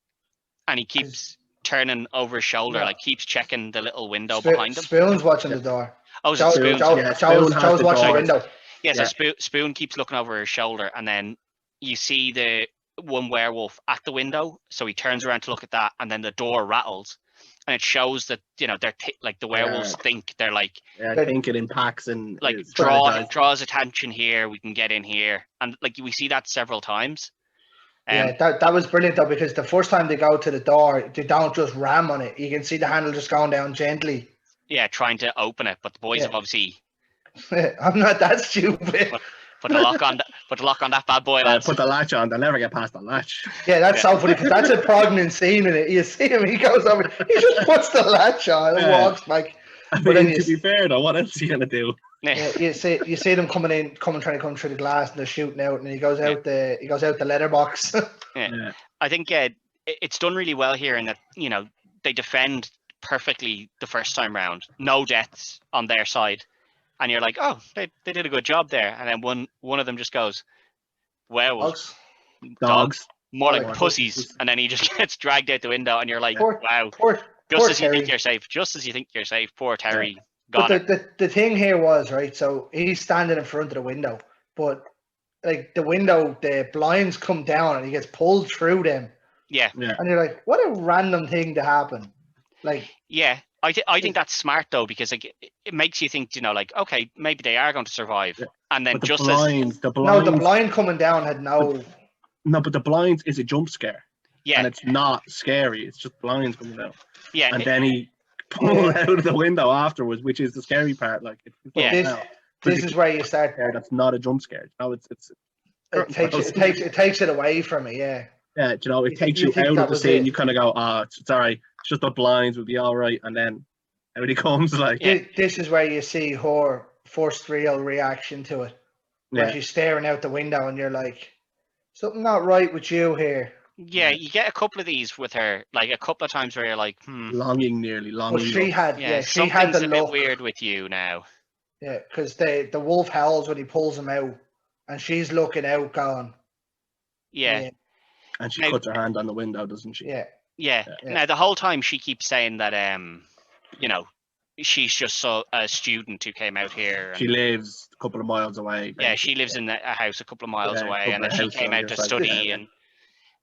and he keeps turning over his shoulder, Yeah. like keeps checking the little window behind him. Spoon's watching the door. Oh, is it Spoon? Joe's watching the window. Yeah, so Spoon keeps looking over his shoulder, and then you see the one werewolf at the window, so he turns around to look at that, and then the door rattles, and it shows that they're like the werewolves think they're like I think it impacts and like it's draws attention here. We can get in here, and like we see that several times. Yeah, that was brilliant though, because the first time they go to the door, they don't just ram on it. You can see the handle just going down gently. Yeah, trying to open it, but the boys have obviously. I'm not that stupid. Put the lock on. Put the lock on that bad boy, lads. Put the latch on. They'll never get past the latch. Yeah, that's so funny because that's a pregnant scene in it. You see him, he goes over, he just puts the latch on and walks back. I mean, to be fair though, what else are you gonna do? Yeah, you see them trying to come through the glass, and they're shooting out, and he goes out the letterbox. Yeah. I think it's done really well here in that they defend perfectly the first time round, no deaths on their side, and you're like, oh, they did a good job there, and then one of them just goes, werewolves, dogs, more like pussies, and then he just gets dragged out the window, and you're like, wow, just as you think you're safe, poor Terry. But the thing here was, right, so he's standing in front of the window, but like the window, the blinds come down and he gets pulled through them. Yeah. And you're like, what a random thing to happen. Like, yeah, I think that's smart though, because like it makes you think, like, okay, maybe they are going to survive. Yeah. And then just the blind coming down had no. No, but the blinds is a jump scare. Yeah. And it's not scary. It's just blinds coming down. Yeah. And then he pulled out of the window afterwards, which is the scary part. Like, this is where you start. That's not a jump scare. No, it takes it away from it. Yeah. Yeah, it takes you out of the scene. You kind of go, it's all right. It's just the blinds will be all right, and then out he comes. Like, this is where you see her first real reaction to it. Where she's staring out the window, and you're like, something not right with you here. Yeah, you get a couple of these with her, like a couple of times where you're like, longing. Well, she had something's the a bit weird with you now. Yeah, because the wolf howls when he pulls him out, and she's looking out, going. Yeah. And she puts her hand on the window, doesn't she? Yeah. Now the whole time she keeps saying that, she's just a student who came out here. She lives a couple of miles away. Yeah, she lives in a house a couple of miles away, and then she came out to study.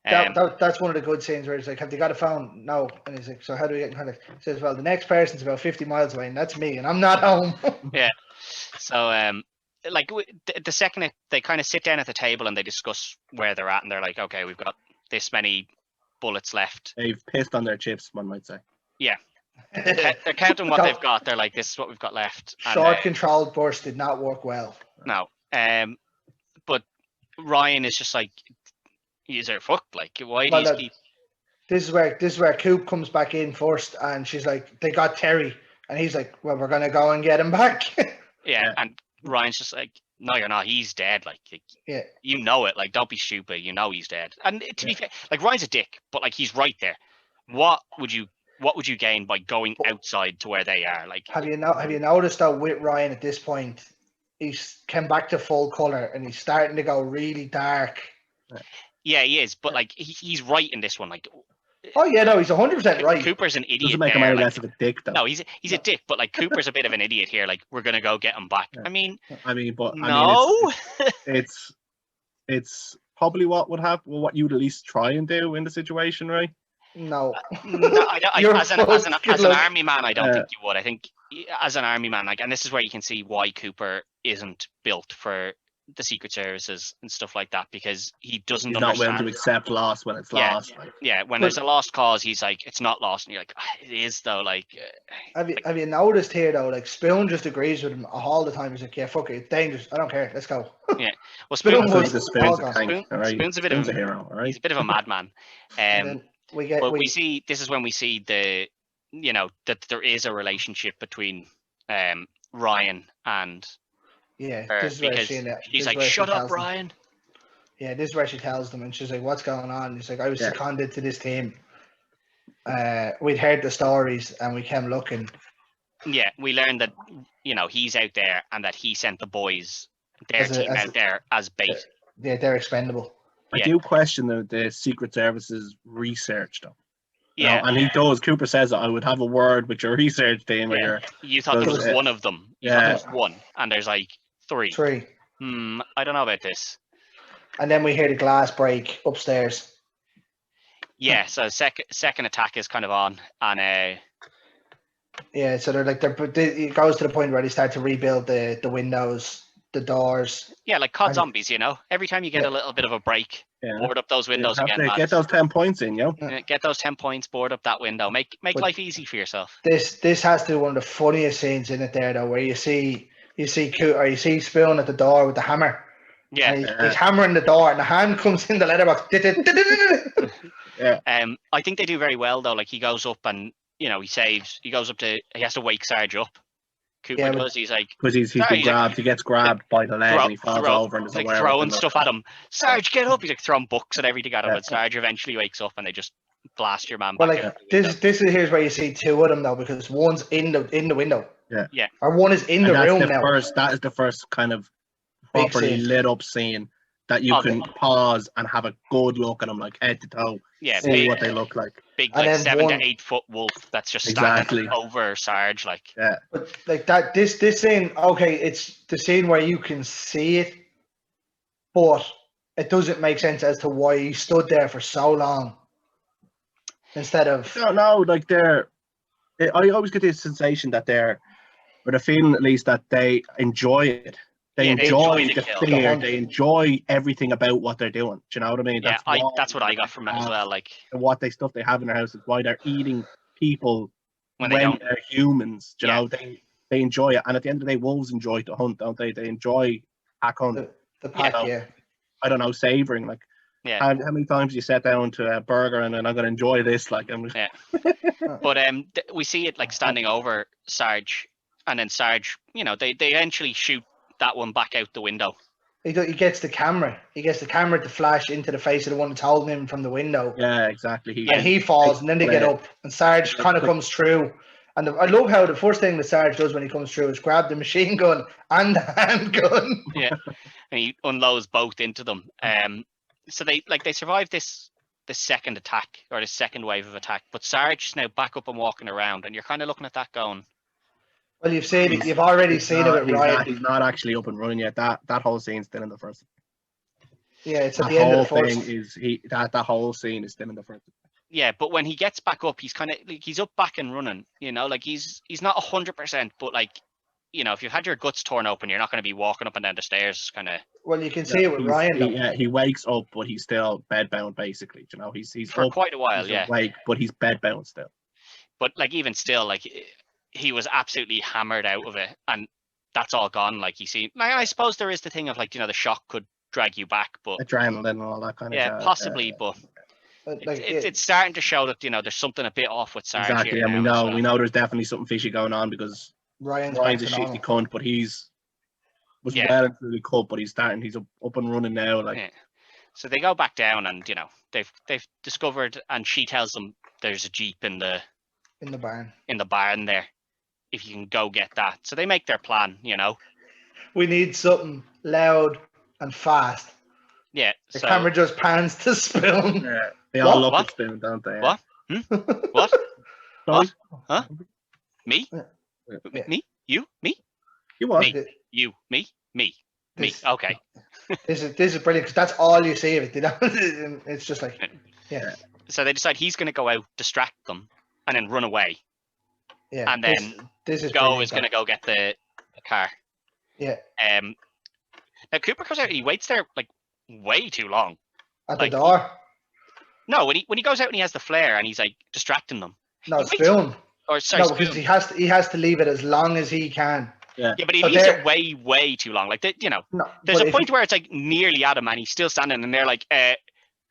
And that's one of the good scenes where it's like, have they got a phone? No. And he's like, so how do we get in contact? He says, well, the next person's about 50 miles away, and that's me, and I'm not home. Yeah. So, like the second they kind of sit down at the table and they discuss where they're at, and they're like, okay, we've got this many bullets left. They've pissed on their chips, one might say. Yeah. They're counting what they've got. They're like, this is what we've got left. Short controlled burst did not work well. No. But Ryan is just like, is there fucked? Like, why do you keep... This is where Coop comes back in first, and she's like, they got Terry, and he's like, well, we're gonna go and get him back. Yeah, and Ryan's just like, no, you're not. He's dead. Like, you know it. Like, don't be stupid. You know he's dead. And to be fair, like, Ryan's a dick, but like, he's right there. What would you what would you gain by going outside to where they are? Like, have you noticed though with Ryan at this point, he's come back to full color and he's starting to go really dark. yeah, he is, but like he's right in this one. Like, Oh yeah, no, he's 100% right. Cooper's an idiot. Doesn't make him there, any like, less of a dick, though. no, he's a dick, but like Cooper's a bit of an idiot here. Like, we're gonna go get him back. Yeah. I mean, no. It's probably what would happen. What you'd at least try and do in the situation, right? No, as an army man, I don't think you would. I think as an army man, like, and this is where you can see why Cooper isn't built for the Secret Services and stuff like that, because he doesn't He's not understand. willing to accept loss when it's lost. Like. Yeah, when there's a lost cause, he's like, it's not lost, and you're like, it is though. Like, have you noticed here though? Like Spoon just agrees with him all the time. He's like, yeah, fuck it, it's dangerous. I don't care. Let's go. Yeah. Well, Spoon's Spoon's a bit of a hero. All right. He's a bit of a madman. We see this is when we see that there is a relationship between Ryan and her, this is where she's like, shut up, Ryan. Yeah, this is where she tells them, and she's like, what's going on? And he's like, I was seconded to this team. We'd heard the stories and we came looking. Yeah, we learned that he's out there and that he sent the boys, their team out there as bait. Yeah, they're expendable. I do question the Secret Service's research, though. Yeah, and he does. Cooper says, I would have a word with your research team. Yeah. You thought there was one of them. You thought there was one, and there's like three. I don't know about this. And then we hear the glass break upstairs. Yeah, so second attack is kind of on, and yeah, so it goes to the point where they start to rebuild the windows, the doors. Yeah, like COD Zombies, every time you get a little bit of a break, board up those windows again. Get those 10 points in, Get those 10 points, board up that window. Make life easy for yourself. This has to be one of the funniest scenes in it there, though, where you see Spoon at the door with the hammer. Yeah, he's hammering the door, and the hand comes in the letterbox. Yeah. I think they do very well though. Like he goes up and he goes up to, he has to wake Sarge up. Cooper does. He's like, because he's been grabbed. He gets grabbed by the leg and he falls over and he's like throwing stuff at him. Sarge, get up! He's like throwing books and everything at him. And Sarge eventually wakes up and they just blast your man back. Well, like here's where you see two of them though, because one's in the window. Yeah. Or one is in the room now. That is the first kind of properly lit up scene that you can pause and have a good look at them, like head to toe. Yeah, see what they look like. Big, like 7 to 8 foot wolf that's just standing over Sarge, like. Yeah. But like that, this scene, okay, it's the scene where you can see it, but it doesn't make sense as to why he stood there for so long instead of. No, like I always get this sensation that or the feeling at least that they enjoy it. They enjoy the fear. They enjoy everything about what they're doing. Do you know what I mean? That's what I got from that as well. Like what stuff they have in their house is why they're eating people when they're humans. Do you know, they enjoy it, and at the end of the day, wolves enjoy the hunt, don't they? They enjoy pack hunt. The pack, I don't know, savoring. Like, how many times you sat down to a burger and then I'm gonna enjoy this? Like, but we see it like standing over Sarge, and then Sarge, they eventually shoot that one back out the window. He gets the camera. He gets the camera to flash into the face of the one that's holding him from the window. Yeah, exactly. He falls, and then they get up, and Sarge kind of comes through. And I love how the first thing that Sarge does when he comes through is grab the machine gun and the handgun. Yeah, and he unloads both into them. So they survive this second attack, or the second wave of attack. But Sarge is now back up and walking around, and you're kind of looking at that going, well, you've already seen it with Ryan. He's not actually up and running yet. That whole scene's still in the first. Yeah, it's at the end of the first. That whole scene is still in the first. Yeah, but when he gets back up, he's kind of like he's up back and running. Like he's not 100%, but like if you've had your guts torn open, you're not going to be walking up and down the stairs, kind of. Well, you can see it with Ryan. He wakes up, but he's still bedbound, basically. He's for up, quite a while. he's awake, but he's bedbound still. But like even still, like. He was absolutely hammered out of it, and that's all gone. Like I suppose there is the thing of like the shock could drag you back, but adrenaline and all that kind of possibly. But it's starting to show that there's something a bit off with Sarge. Exactly, here and now, we know there's definitely something fishy going on because Ryan's a shitty cunt, but was well and truly cut, but he's up and running now. Like, so they go back down, and they've discovered, and she tells them there's a jeep in the in the barn. there. If you can go get that. So they make their plan, you know. We need something loud and fast. Yeah. The So camera just pans to Spoon. Yeah, they all look What? at Spoon, don't they? What? What? Sorry? What? Huh? Me? Yeah. Me? You? Me? You what? Me. You? Me? Me? Me? This- Okay. This is brilliant because that's all you see of it. You know, it's just like, yeah, So they decide he's going to go out, distract them, and then run away. yeah. And then this is Joe brilliant, is going to go get the car. yeah, Now Cooper comes out and he waits there like way too long. at like, the door. No, when he goes out and he has the flare and he's like distracting them. No, He waits- Spoon. Or sorry, No, because Spoon. he has to leave it as long as he can. Yeah, but he But leaves they're- it way too long. Like you know, No, there's but a if point where it's like nearly at him and he's still standing and they're like,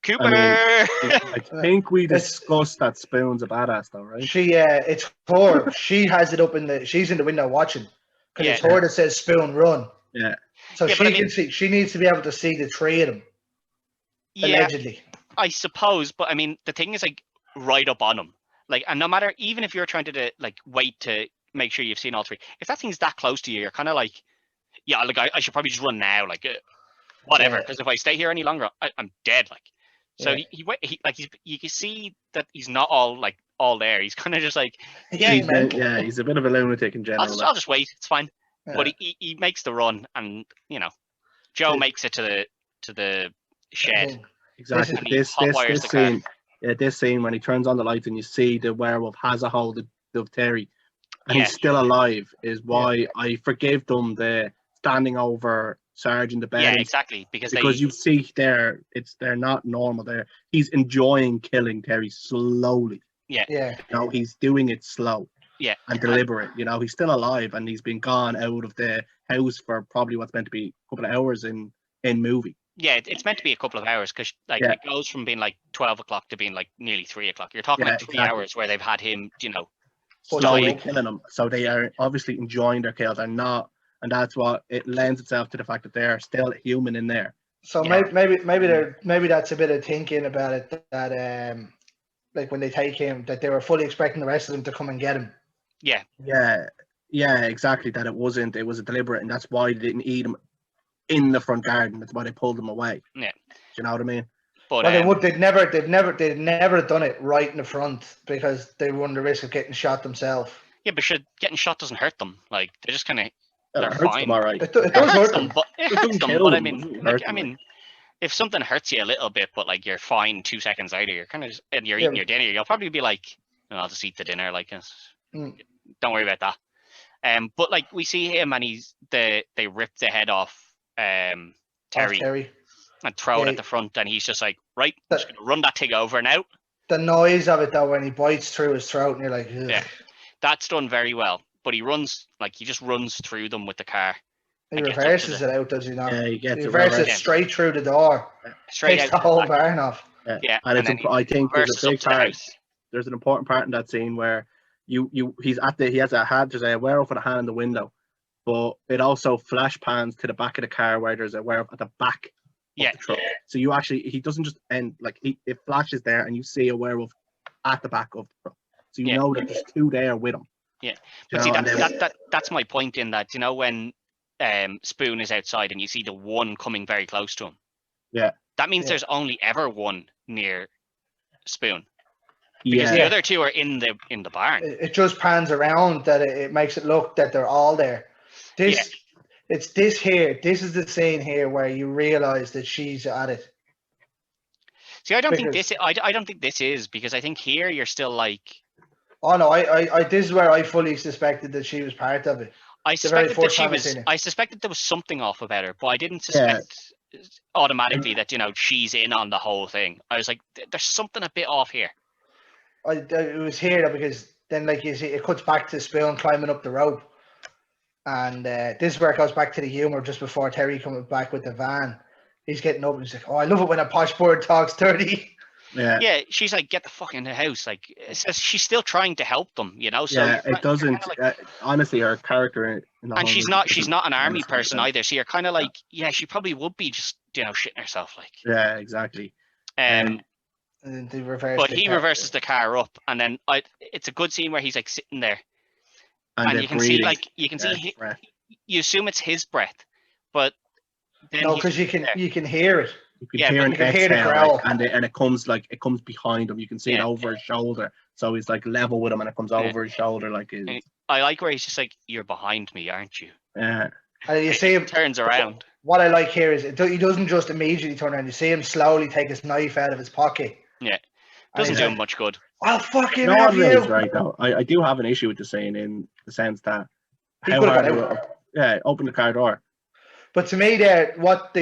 Cooper. I think we It's- discussed that Spoon's a badass, though, right? she, it's her. She has it up she's in the window watching because it's Yeah. her that says Spoon run. Yeah. So Yeah, she but I can mean- see. She needs to be able to see the three of them Yeah, allegedly. I suppose, but I mean, the thing is like right up on him. Like, and no matter, even if you're trying to like wait to make sure you've seen all three, if that thing's that close to you, you're kind of like, yeah, like I should probably just run now, like whatever, Yeah. because if I stay here any longer, I'm dead. Like, so Yeah. he like you can see that he's not all there. He's kind of just like, yeah, He's mental. He's a bit of a lunatic in general. I'll just wait. It's fine. Yeah. But he makes the run, and you know, Joe Yeah. makes it to the shed. Exactly. And he This hotwires the car. scene, this scene when he turns on the lights and you see the werewolf has a hold of Terry, and Yeah. he's still alive, is why I forgive them the standing over Sergeant the bed. Yeah, exactly. Because you see they're not normal. He's enjoying killing Terry slowly. Yeah. You know, he's doing it slow. Yeah. And deliberate. You know, he's still alive and he's been gone out of the house for probably what's meant to be a couple of hours in movie. Yeah, it's meant to be a couple of hours because like Yeah. it goes from being like 12 o'clock to being like nearly 3 o'clock. You're talking Yeah, like 3 exactly. hours where they've had him, you know. Slowly Dying. killing them. So they are obviously enjoying their kill. They're not, and that's what it lends itself to the fact that they're still human in there. So Yeah. maybe that's a bit of thinking about it that like when they take him that they were fully expecting the rest of them to come and get him. Yeah, Yeah, exactly. That it was deliberate, and that's why they didn't eat him in the front garden. That's why they pulled him away. Yeah. Do you know what I mean? but Well, they'd never done it right in the front because they run the risk of getting shot themselves. yeah, but shit, getting shot doesn't hurt them. Like they just kind of It They're hurts fine. them, all right. It it does hurts hurt them, them. but it doesn't hurts them. kill But I them, mean, it doesn't like, hurt I them, mean, if something hurts you a little bit, but like you're fine 2 seconds later, you're kind of and you're Yeah. eating your dinner, you'll probably be like, "Oh, I'll just eat the dinner. Like, Mm. don't worry about that. But like we see him and they rip the head off Terry Terry. and throw it Yeah. at the front, and he's just like, right, I'm That- just gonna run that thing over now. The noise of it though when he bites through his throat and you're like, ugh. Yeah. That's done very well. But he just runs through them with the car He and gets up to reverses the- it out, does he not? Yeah, he He gets it reverses reversed. it straight through the door. straight Takes out the to whole back. barn off. Yeah, And it's then I think there's reverses a up big to the part. house. There's an important part in that scene where he has a hand. There's a werewolf with a hand in the window, but it also flash pans to the back of the car where there's a werewolf at the back of Yeah. the truck. So he doesn't just end like it flashes there and you see a werewolf at the back of the truck. So you Yeah. know that there's two there with him. Yeah. You But see, know, and then- that's my point in that, you know, when Spoon is outside and you see the one coming very close to him. Yeah. That means Yeah. there's only ever one near Spoon. Because yeah, the other two are in the barn. It just pans around that it makes it look that they're all there. It's this here. This is the scene here where you realize that she's at it. See, I don't think because- I don't think this is, because I think here you're still like, Oh no, I this is where I fully suspected that she was part of it. I The very suspected that first she time I was, seen it. I suspected there was something off about her, but I didn't suspect automatically that, you know, she's in on the whole thing. I was like, there's something a bit off here. It was here though, because then like you see it cuts back to Spoon climbing up the rope. And this is where it goes back to the humor just before Terry comes back with the van. He's getting up and he's like, oh, I love it when a posh bird talks dirty. yeah. Yeah, she's like, get the fuck in the house. Like, it says she's still trying to help them, you know. So Yeah, you're it doesn't. kinda like- Honestly, her character in the and whole she's movie not an doesn't army make person sense. either. So you're kind of like, yeah, she probably would be just, you know, shitting herself. Like, Yeah, exactly. um, And then they reverse. But he reverses the car up, and then it's a good scene where he's like sitting there, and you can see you assume it's his breath, but then no, because you can hear it. You can hear an exhale, and it comes behind him. You can see it over his shoulder, so he's like level with him, and it comes over his shoulder like. I like where he's just like, "You're behind me, aren't you?" Yeah. And you see him turns around. What I like here is he doesn't just immediately turn around. You see him slowly take his knife out of his pocket. Yeah, doesn't do him much good. I'll fucking no, have you. Right though. I do have an issue with the scene in the sense that open the car door. But to me, what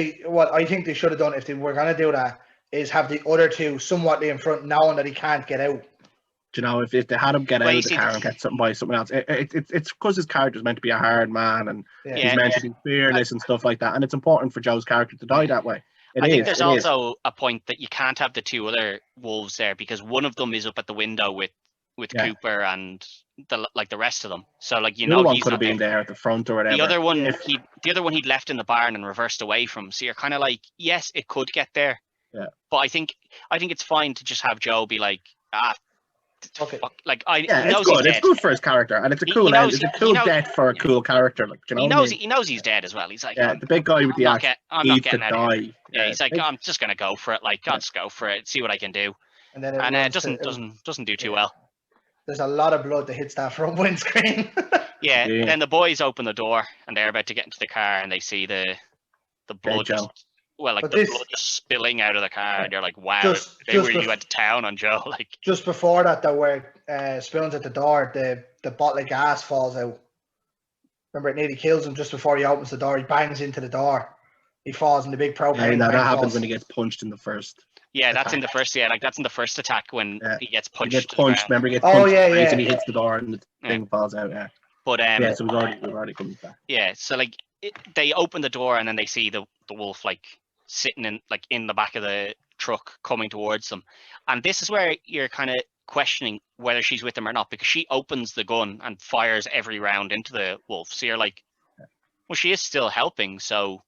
I think they should have done if they were going to do that is have the other two somewhat in front, knowing that he can't get out. Do you know, if they had him get out of the car and get something by someone else, it's because his character's meant to be a hard man and he's meant to be fearless and stuff like that. And it's important for Joe's character to die that way. I think there's also a point that you can't have the two other wolves there because one of them is up at the window with Cooper and the rest of them. So like the other one could have been there at the front or whatever. The other one he'd left in the barn and reversed away from. So you're kind of like, yes, it could get there. Yeah. But I think it's fine to just have Joe be like, okay. Like it's good. It's good for his character, and it's a cool end. It's a cool death for a cool character. Like, you know, he knows he's dead as well. He's like, the big guy with the axe. I'm not getting out of here. Yeah, he's like, I'm just gonna go for it. Like, I'll just go for it, see what I can do. And then it doesn't do too well. There's a lot of blood that hits that front windscreen. yeah. Then the boys open the door and they're about to get into the car and they see the blood. Blood just spilling out of the car, and you're like, "Wow, they really went to town on Joe." Like just before that, though, where Spoon's at the door, the bottle of gas falls out. Remember, it nearly kills him just before he opens the door. He bangs into the door. He falls in the big propane. Yeah, that happens when he gets punched in the first. Yeah, that's in the first. Yeah, like that's in the first attack when he gets punched. He gets punched. Remember, he gets punched. And he hits the door, and the thing falls out. Yeah. But so we've already come back. Yeah, so like they open the door, and then they see the wolf like sitting in the back of the truck coming towards them, and this is where you're kind of questioning whether she's with them or not, because she opens the gun and fires every round into the wolf. So you're like, well, she is still helping. So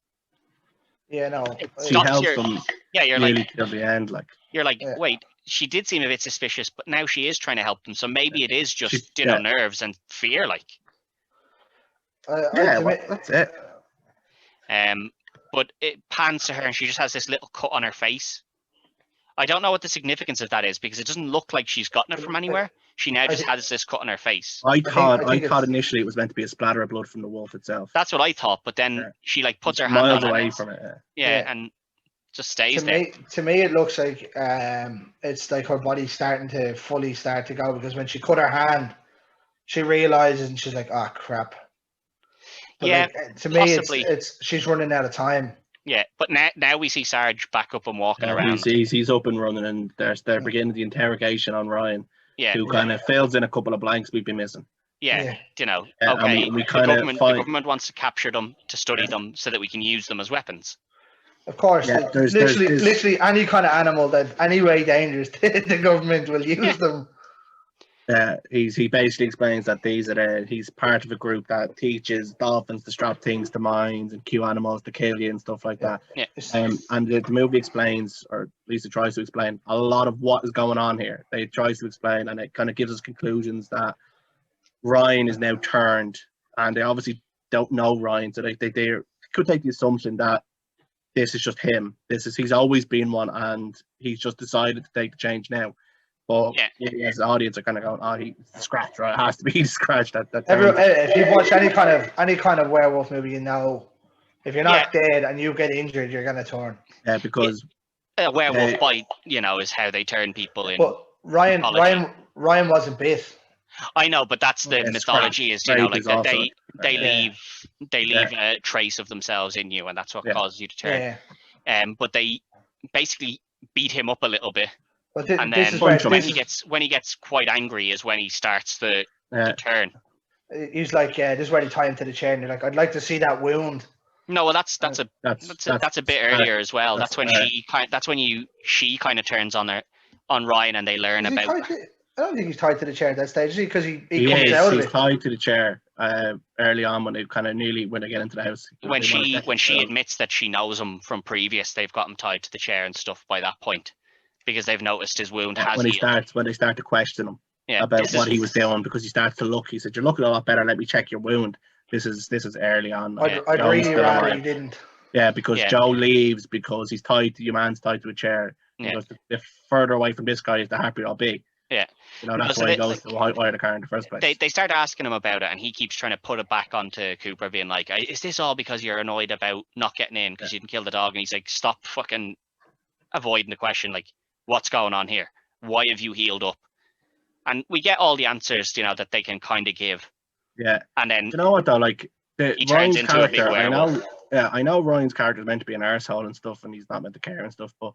she helps them. Yeah, you're really like till the end. Like you're like, wait, she did seem a bit suspicious, but now she is trying to help them. So maybe it is just nerves and fear. Like, that's it. But it pans to her and she just has this little cut on her face. I don't know what the significance of that is because it doesn't look like she's gotten it from anywhere. She now just has this cut on her face. I thought initially it was meant to be a splatter of blood from the wolf itself. That's what I thought, but then she like puts her hand miles on away from it. And just stays there. To me, it looks like it's like her body's starting to fully start to go, because when she cut her hand, she realizes and she's like, "Oh crap." But to me, it's she's running out of time. Yeah, but now we see Sarge back up and walking around. He's up and running, and they're beginning the interrogation on Ryan. Yeah, who kind of fills in a couple of blanks we've been missing. Yeah. You know, okay. The government wants to capture them to study them so that we can use them as weapons. Of course, there's literally any kind of animal that any way dangerous, the government will use them. He basically explains that he's part of a group that teaches dolphins to strap things to mines and cue animals to kill you and stuff like that. Yeah. And the movie explains, or at least it tries to explain, a lot of what is going on here. It tries to explain, and it kind of gives us conclusions that Ryan is now turned, and they obviously don't know Ryan, so they could take the assumption that this is just him. He's always been one, and he's just decided to take the change now. But as the audience are kind of going, "Oh, he's scratched, right? It has to be scratched." If you've watched any kind of werewolf movie, you know, if you're not dead and you get injured, you're gonna turn. Yeah, because a werewolf bite, is how they turn people in. But Ryan wasn't bit. I know, but that's the mythology. Is they leave a trace of themselves in you, and that's what causes you to turn. Yeah. But they basically beat him up a little bit. But and then when he gets quite angry is when he starts to turn. He's like, this is where they tie him to the chair, and they're like, "I'd like to see that wound." No, well, that's a bit earlier as well. That's when she kind of turns on Ryan, and they learn about. I don't think he's tied to the chair at that stage, is he? Because he comes out of it. He's tied to the chair early on when they kind of when they get into the house. When she admits that she knows him from previous, they've got him tied to the chair and stuff by that point. because they've noticed his wound Yeah, has when healed. they start to question him Yeah, about this what is- he was doing, because he starts to look. He said, "You're looking a lot better. Let me check your wound." This is early on. Like, I'd Joe's really still rather alive. he didn't. Yeah, because Yeah. Joe leaves because he's tied to your man's tied to a chair. Yeah. Because the further away from this guy is, the happier I'll be. Yeah. You know, that's So why he they- goes to wire the car in the first place. They start asking him about it, and he keeps trying to put it back onto Cooper, being like, "Is this all because you're annoyed about not getting in because you didn't kill the dog?" And he's like, "Stop fucking avoiding the question. Like, what's going on here? Why have you healed up?" And we get all the answers, that they can kind of give. Yeah. And then You know what though? Like, he turns Ryan's into a big character, werewolf. I know Ryan's character is meant to be an arsehole and stuff, and he's not meant to care and stuff, but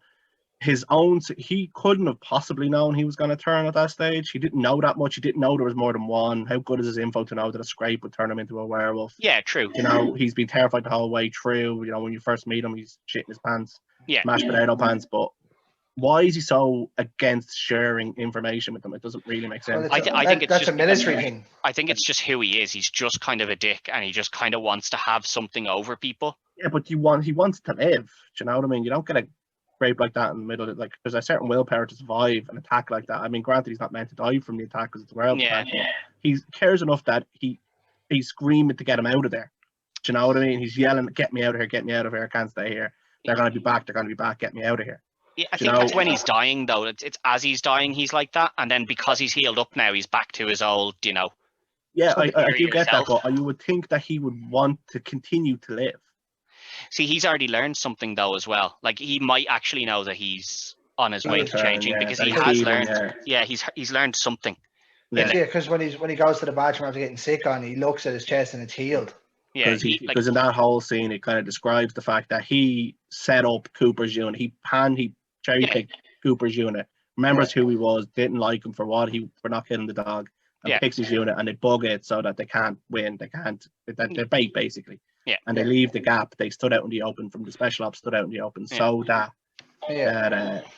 he couldn't have possibly known he was going to turn at that stage. He didn't know that much. He didn't know there was more than one. How good is his info to know that a scrape would turn him into a werewolf? Yeah, true. He's been terrified the whole way through. When you first meet him, he's shitting his pants, Yeah. mashed potato pants. But why is he so against sharing information with them? It doesn't really make sense. Well, I think it's that's just a military thing. I think it's just who he is. He's just kind of a dick, and he just kind of wants to have something over people. Yeah, but he wants to live. Do you know what I mean? You don't get a scrape like that in the middle of it. Like, there's a certain willpower to survive an attack like that. I mean, granted, he's not meant to die from the attack because it's a werewolf Yeah. attack, but he cares enough that he's screaming to get him out of there. Do you know what I mean? He's yelling, "Get me out of here! Get me out of here! I can't stay here. They're going to be back. They're going to be back. Get me out of here." Yeah, I think that's when he's dying, though. It's as he's dying, he's like that, and then because he's healed up now, he's back to his old, Yeah, So I do get that, yourself. but you would think that he would want to continue to live. See, he's already learned something though as well. Like he might actually know that he's on his way to changing because he has learned. Yeah, he's learned something. Yeah. Yeah, because when he goes to the bathroom after getting sick on, he looks at his chest and it's healed. Yeah, Because in that whole scene, it kind of describes the fact that he set up Cooper's unit. He cherry picked Cooper's unit. Remembers who he was, didn't like him for not killing the dog, and picks his unit, and they bug it so that they can't win. They're bait basically. Yeah. And they leave the gap. They stood out in the open from the special ops, stood out in the open, so that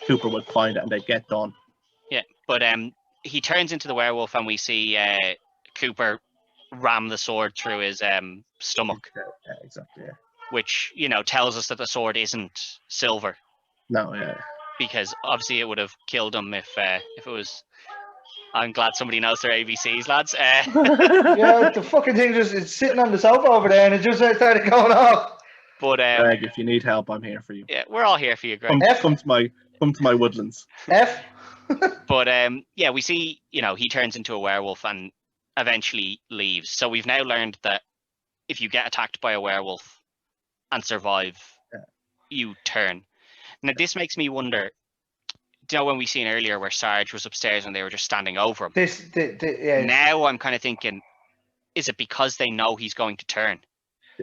Cooper would find it and they'd get done. Yeah, but he turns into the werewolf, and we see Cooper ram the sword through his stomach. Yeah, exactly. Yeah. Which tells us that the sword isn't silver. No, yeah. Because obviously it would have killed him if it was. I'm glad somebody knows their ABCs, lads. Yeah, the fucking thing it's sitting on the sofa over there, and it just started going off. But Greg, if you need help, I'm here for you. Yeah, we're all here for you, Greg. Come to my woodlands. F. But we see he turns into a werewolf and eventually leaves. So we've now learned that if you get attacked by a werewolf and survive, you turn. Now this makes me wonder. Do you know when we seen earlier where Sarge was upstairs and they were just standing over him? Now I'm kind of thinking, is it because they know he's going to turn?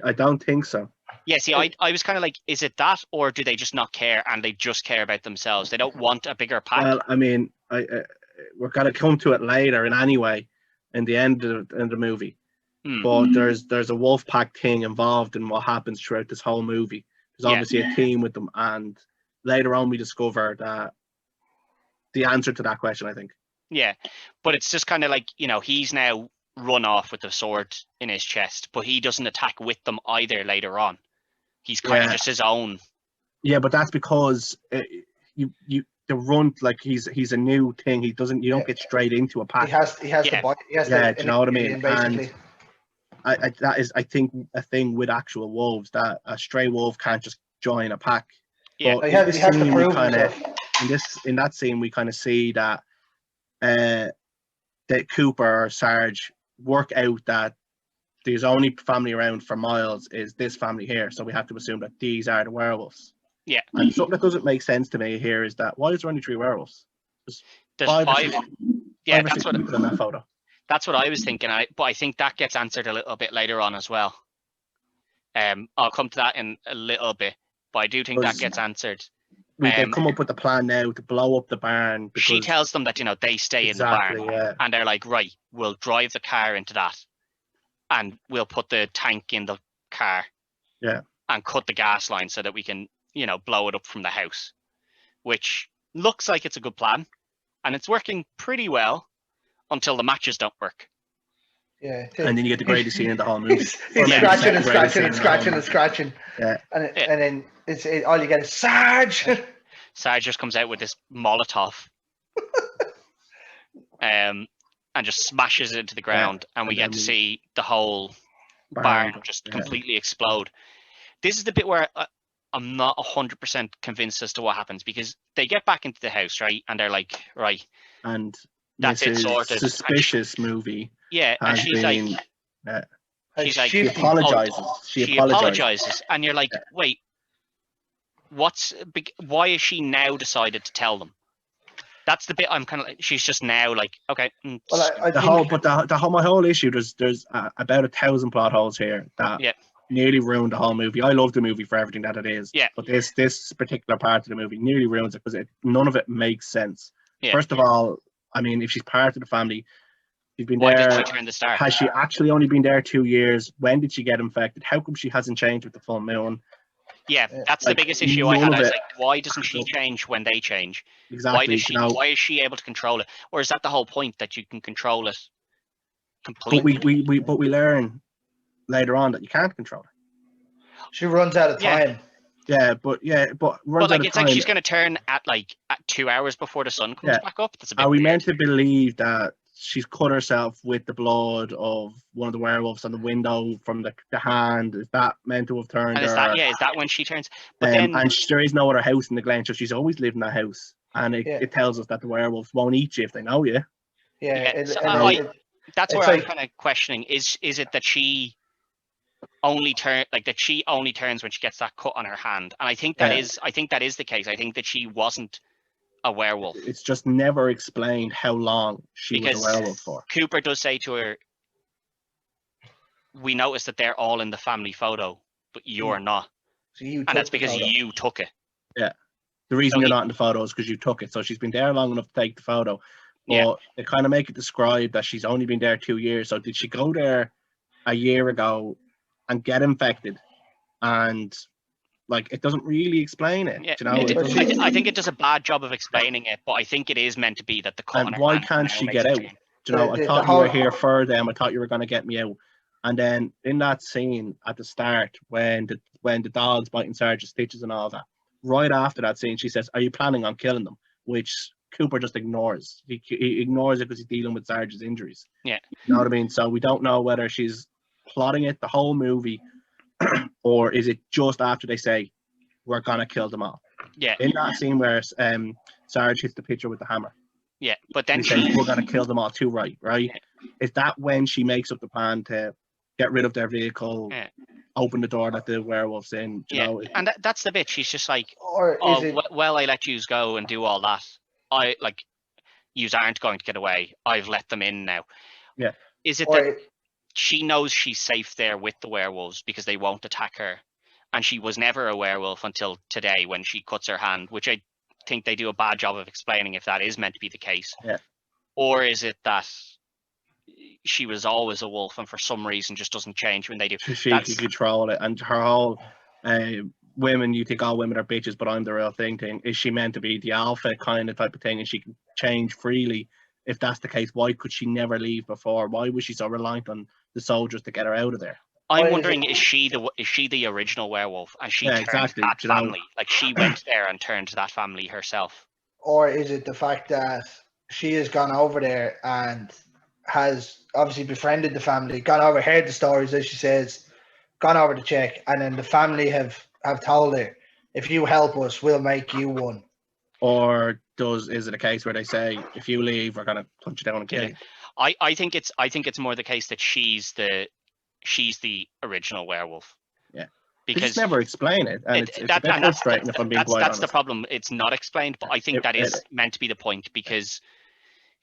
I don't think so. Yeah, see, I was kind of like, is it that, or do they just not care and they just care about themselves? They don't want a bigger pack. Well, I mean, we're gonna come to it later, in the end of the movie. But there's a wolf pack thing involved in what happens throughout this whole movie. There's obviously a team with them, and later on we discover that the answer to that question, I think. Yeah, but it's just kind of like, he's now run off with the sword in his chest, but he doesn't attack with them either later on. He's kind of just his own. Yeah, but that's because the run, like he's a new thing. You don't get straight into a pack. He has to buy. Do you know what I mean? Basically. And that is, I think, a thing with actual wolves, that a stray wolf can't just join a pack. Yeah, but he has to prove himself. In that scene, we kind of see that that Cooper or Sarge work out that there's only family around for miles is this family here, so we have to assume that these are the werewolves. Yeah. And something that doesn't make sense to me here is that why is there only 3 werewolves? There's five. Yeah, that's what in that photo. That's what I was thinking. But I think that gets answered a little bit later on as well. I'll come to that in a little bit, but I do think that gets answered. They come up with a plan now to blow up the barn. She tells them that they stay in the barn, and they're like, right, we'll drive the car into that, and we'll put the tank in the car, and cut the gas line so that we can, blow it up from the house, which looks like it's a good plan, and it's working pretty well until the matches don't work. Yeah, and then you get the greatest scene in the whole movie. He's scratching and scratching. Yeah, and then all you get is Sarge. Sarge just comes out with this Molotov, and just smashes it into the ground, and we and get then to we- see the whole Barn, barn just yeah. completely explode. This is the bit where I'm not 100% convinced as to what happens, because they get back into the house, right? And they're like, right, And that's it, Mrs. sorted. Suspicious movie yeah, and has she's been. like, she's like, She shifty. apologizes. she apologizes, and you're like, wait, why is she now decided to tell them? That's the bit I'm kind of like, she's just now like, okay. Well, I The think whole, but the whole, my whole issue, there's about 1,000 plot holes here that Yeah. nearly ruined the whole movie. I love the movie for everything that it is. Yeah. But this particular part of the movie nearly ruins it because none of it makes sense. Yeah. First of all, I mean, if she's part of the family, she's been Why there. did she turn the star? Has she actually only been there 2 years? When did she get infected? How come she hasn't changed with the full moon? Yeah, that's like, the biggest issue I none had. of I was it- like, why doesn't she change when they change? Why Exactly. does she? You know, Why is she able to control it? Or is that the whole point, that you can control it but completely? we learn later on that you can't control it. she runs out of Yeah. time. But But runs like, out of it's time. like she's going to turn at 2 hours before the sun comes Yeah. back up. That's a bit Are we weird. meant to believe that she's cut herself with the blood of one of the werewolves on the window from the hand? Is that meant to have turned And her? is that when she turns? But then, And there is no other house in the glen, so she's always lived in that house. And Yeah. it tells us that the werewolves won't eat you if they know you. Yeah, Yeah, so it's that's where I'm like- kind of questioning: is it that she only turns when she gets that cut on her hand? And I think that is the case. I think that she wasn't a werewolf. It's just never explained how long she was Because- a werewolf for. Cooper does say to her, "We noticed that they're all in the family photo, but you're not, So you and took that's the because photo. you took it." The reason So you're he- not in the photo is because you took it. So she's been there long enough to take the photo. But Yeah. they kind of make it describe that she's only been there 2 years. So did she go there a year ago and get infected? And like, it doesn't really explain it. Yeah, You know, But doesn't- I think it does a bad job of explaining it, but I think it is meant to be that the cut on and her why hand can't now she makes get it out? seem- You know, I The thought you whole- were here for them. I thought you were going to get me out. And then in that scene at the start, when the dog's biting Sergeant Stitches and all that, right after that scene, she says, "Are you planning on killing them?" Which Cooper just ignores. He ignores it because he's dealing with Sarge's injuries. Yeah. You know what I mean? So we don't know whether she's plotting it the whole movie, or is it just after they say, "We're gonna kill them all." Yeah, In that scene where Sarge hits the picture with the hammer. yeah, but then And he says, she, "We're going to kill them all too, right? Is that when she makes up the plan to get rid of their vehicle, Yeah. open the door that the werewolf's in? You yeah, know, and that's the bit. She's just like, Or is "Oh, it? well, I let yous go and do all that. I like, yous aren't going to get away. I've let them in now." Yeah. Is it Or that she knows she's safe there with the werewolves because they won't attack her, and she was never a werewolf until today when she cuts her hand, which I think they do a bad job of explaining if that is meant to be the case. Yeah. Or is it that she was always a wolf and for some reason just doesn't change when they do? she That's- can control it. And her whole women, you think all women are bitches, but I'm the real thing. Is she meant to be the alpha kind of type of thing, and she can change freely? If that's the case, why could she never leave before? Why was she so reliant on the soldiers to get her out of there? I'm Or is wondering, it- is she the original werewolf, and she Yeah, turned exactly, that you know. family? Like, she went there and turned that family herself. Or is it the fact that she has gone over there and has obviously befriended the family, gone over, heard the stories, as she says, gone over to check, and then the family have told her, "If you help us, we'll make you one." Or is it a case where they say, if you leave, we're gonna punch you down and kill Yeah. you? I think it's more the case that she's the original werewolf. Yeah. Because They just never explain it, and it's a bit and frustrating if I'm being quite that's honest. the problem. It's not explained, but I think that is meant to be the point, because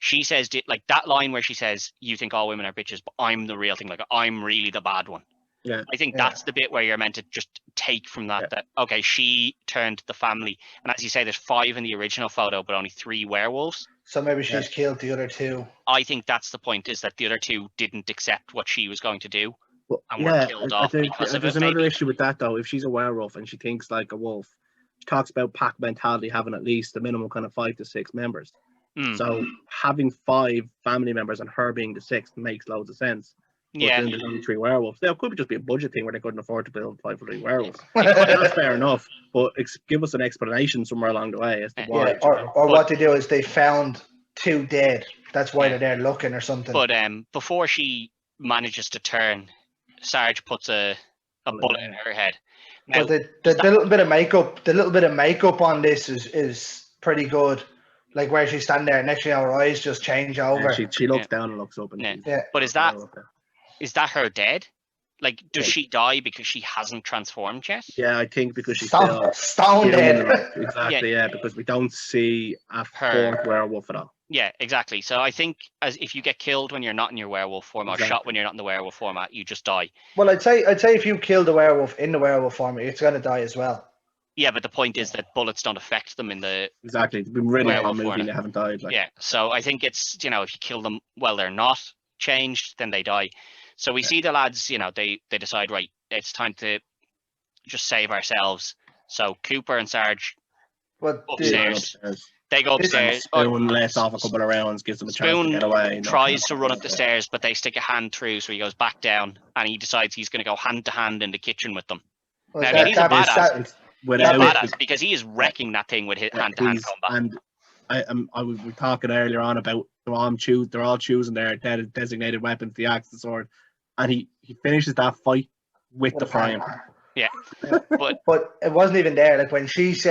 she says like that line where she says, "You think all women are bitches, but I'm the real thing. Like, I'm really the bad one." Yeah. I think Yeah. that's the bit where you're meant to just take from that, Yeah. that okay, she turned the family, and as you say, there's 5 in the original photo, but only 3 werewolves. So maybe she's killed the other two. I think that's the point, is that the other 2 didn't accept what she was going to do. Well, and were killed off because of there's it, another maybe. issue with that though. If she's a werewolf and she thinks like a wolf, she talks about pack mentality, having at least a minimum kind of 5 to 6 members. Mm. So having 5 family members and her being the 6th makes loads of sense. But Yeah. then there's only 3 werewolves. Now, it could just be a budget thing where they couldn't afford to build 5 or 3 werewolves. That's fair enough. But give us an explanation somewhere along the way as to why. Yeah, or what they do is they found 2 dead. That's why Yeah. they're there looking or something. But before she manages to turn, Sarge puts a bullet in her head. Now, But the little bit of makeup on this is pretty good. Like where she's standing there, next thing you know, her eyes just change over. She looks down and looks up. And Yeah. But is that her dead? Like, does she die because she hasn't transformed yet? Yeah, I think because she's stone dead. Exactly, yeah, because we don't see a 4th werewolf at all. Yeah, exactly. So I think as if you get killed when you're not in your werewolf form or shot when you're not in the werewolf format, you just die. Well, I'd say if you kill the werewolf in the werewolf form, it's gonna die as well. Yeah, but the point is that bullets don't affect them in the exactly. It's been really a movie and they haven't died. Like. Yeah, so I think it's if you kill them while they're not changed, then they die. So we see the lads, they decide, right, it's time to just save ourselves. So Cooper and Sarge upstairs. They go upstairs. Spoon lets off a couple of rounds, gives them a chance to get away. Tries to run up the stairs, but they stick a hand through, so he goes back down, and he decides he's going to go hand to hand in the kitchen with them. Well, now, he's a badass. Badass because he is wrecking that thing with his hand-to-hand combat. And I was talking earlier on about they're all choosing their designated weapons, the axe, the sword, and he finishes that fight with the frying pan. Yeah, but it wasn't even there. Like when she's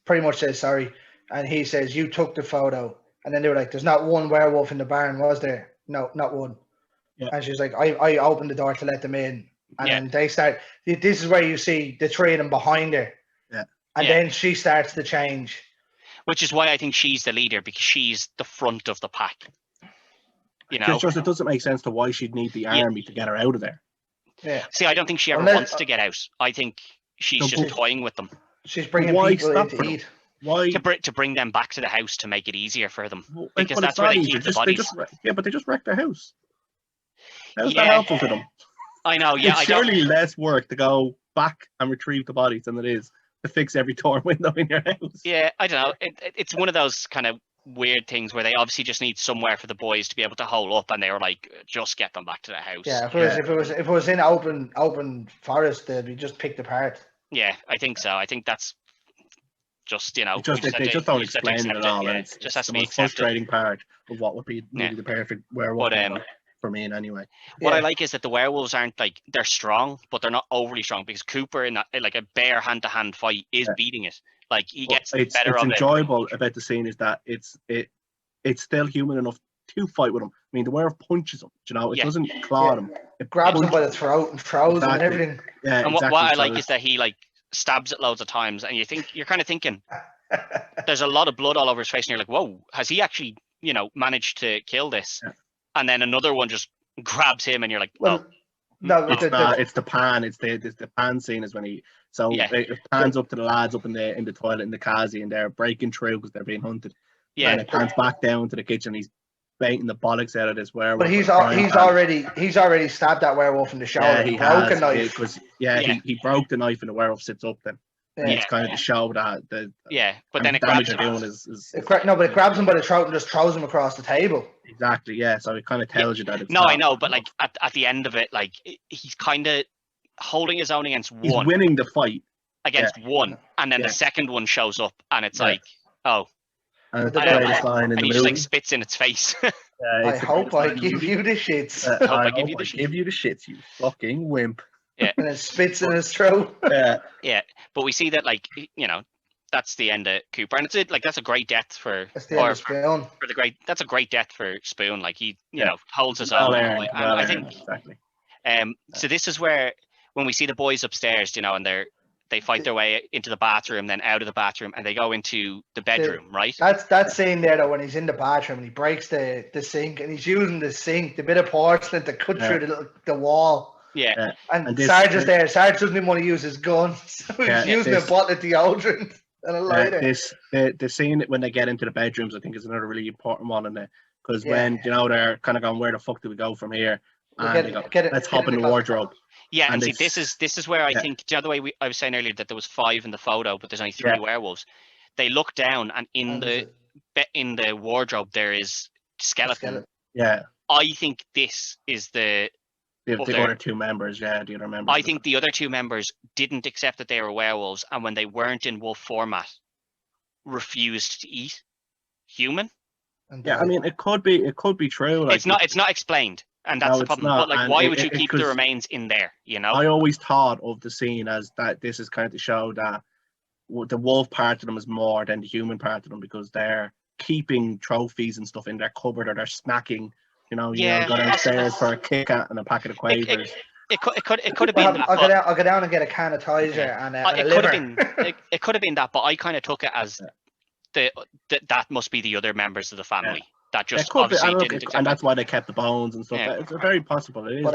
pretty much says sorry, and he says you took the photo, and then they were like, "There's not one werewolf in the barn, was there? No, not one." Yeah. And she's like, "I opened the door to let them in." And then they start. This is where you see the 3 of them behind her. Yeah. And then she starts to change. Which is why I think she's the leader, because she's the front of the pack. It's just it doesn't make sense to why she'd need the army to get her out of there. Yeah. See, I don't think she ever wants to get out. I think she's just toying with them. She's bringing people in to eat. Why to bring them back to the house to make it easier for them? Because that's where they keep the bodies. But they just wrecked their house. How's that helpful to them? I know, yeah. It's surely less work to go back and retrieve the bodies than it is to fix every door and window in your house. Yeah, I don't know. It's one of those kind of weird things where they obviously just need somewhere for the boys to be able to hole up, and they were like, just get them back to the house. Yeah, if it was in open forest, they'd be just picked apart. Yeah, I think so. I think that's just they just don't explain it at all. Yeah, and it's just has the to be most frustrating part of what would be maybe the perfect werewolf. For me, anyway. What I like is that the werewolves aren't they're strong, but they're not overly strong, because Cooper in a bear hand-to-hand fight is beating it. Like he gets better of it. What's enjoyable about the scene is that it's still human enough to fight with him. I mean, the werewolf punches him. It doesn't claw him. It grabs him by the throat and throws him and everything. Yeah, and what I like is that he stabs it loads of times, and you're kind of thinking there's a lot of blood all over his face, and you're like, whoa, has he actually managed to kill this? Yeah. And then another one just grabs him, and you're like, "Oh, no!" It's the pan. It's the pan scene is when it pans up to the lads up in the toilet in the Kazi, and they're breaking through because they're being hunted. Yeah, and it pans back down to the kitchen. He's baiting the bollocks out of this werewolf. But he's already stabbed that werewolf in the shoulder. Yeah, he broke a knife. He broke the knife, and the werewolf sits up then. Yeah. It's kind of to show that but then it grabs him. It grabs him by the throat and just throws him across the table. Exactly, yeah. So it kind of tells you that it's I know, but at the end of it, he's kind of holding his own against one. He's winning the fight against one, and then the second one shows up, and it's like, oh. And it's the greatest line in the movie. He just spits in its face. I hope I give you the shits. I hope I give you the shits, you fucking wimp. Yeah. And it spits in his throat. Yeah. But we see that that's the end of Cooper, and it's that's a great death for Spoon. That's a great death for Spoon. Like he holds his own. I think exactly. So this is where when we see the boys upstairs, and they fight their way into the bathroom, then out of the bathroom, and they go into the bedroom, right? That's that scene there though, when he's in the bathroom and he breaks the sink, and he's using the sink, the bit of porcelain to cut through the wall. Yeah. And Sarge is there. Sarge doesn't even want to use his gun. So he's using a bottle of deodorant and a lighter. The scene when they get into the bedrooms, I think, is another really important one in there. Because when, they're kind of going, where the fuck do we go from here? And let's hop in the wardrobe. Yeah, and see, this is where I think, the way I was saying earlier that there was 5 in the photo, but there's only 3 werewolves. They look down, and in the wardrobe there is skeleton. Yeah. I think this is the other two members, the other members. I think the other two members didn't accept that they were werewolves, and when they weren't in wolf format, refused to eat human. Yeah, I mean, it could be true. Like, it's not explained, and that's the problem. But like, why would you keep the remains in there? You know, I always thought of the scene as that this is kind of to show that the wolf part of them is more than the human part of them, because they're keeping trophies and stuff in their cupboard, or they're snacking. You know, go downstairs for a Kit Kat and a packet of Quavers. It could have been. I'll go down and get a can of Tizer and a liver. It could have been that, but I kind of took it as that must be the other members of the family that just obviously didn't accept and that's why they kept the bones and stuff. Yeah. It's very possible. It is.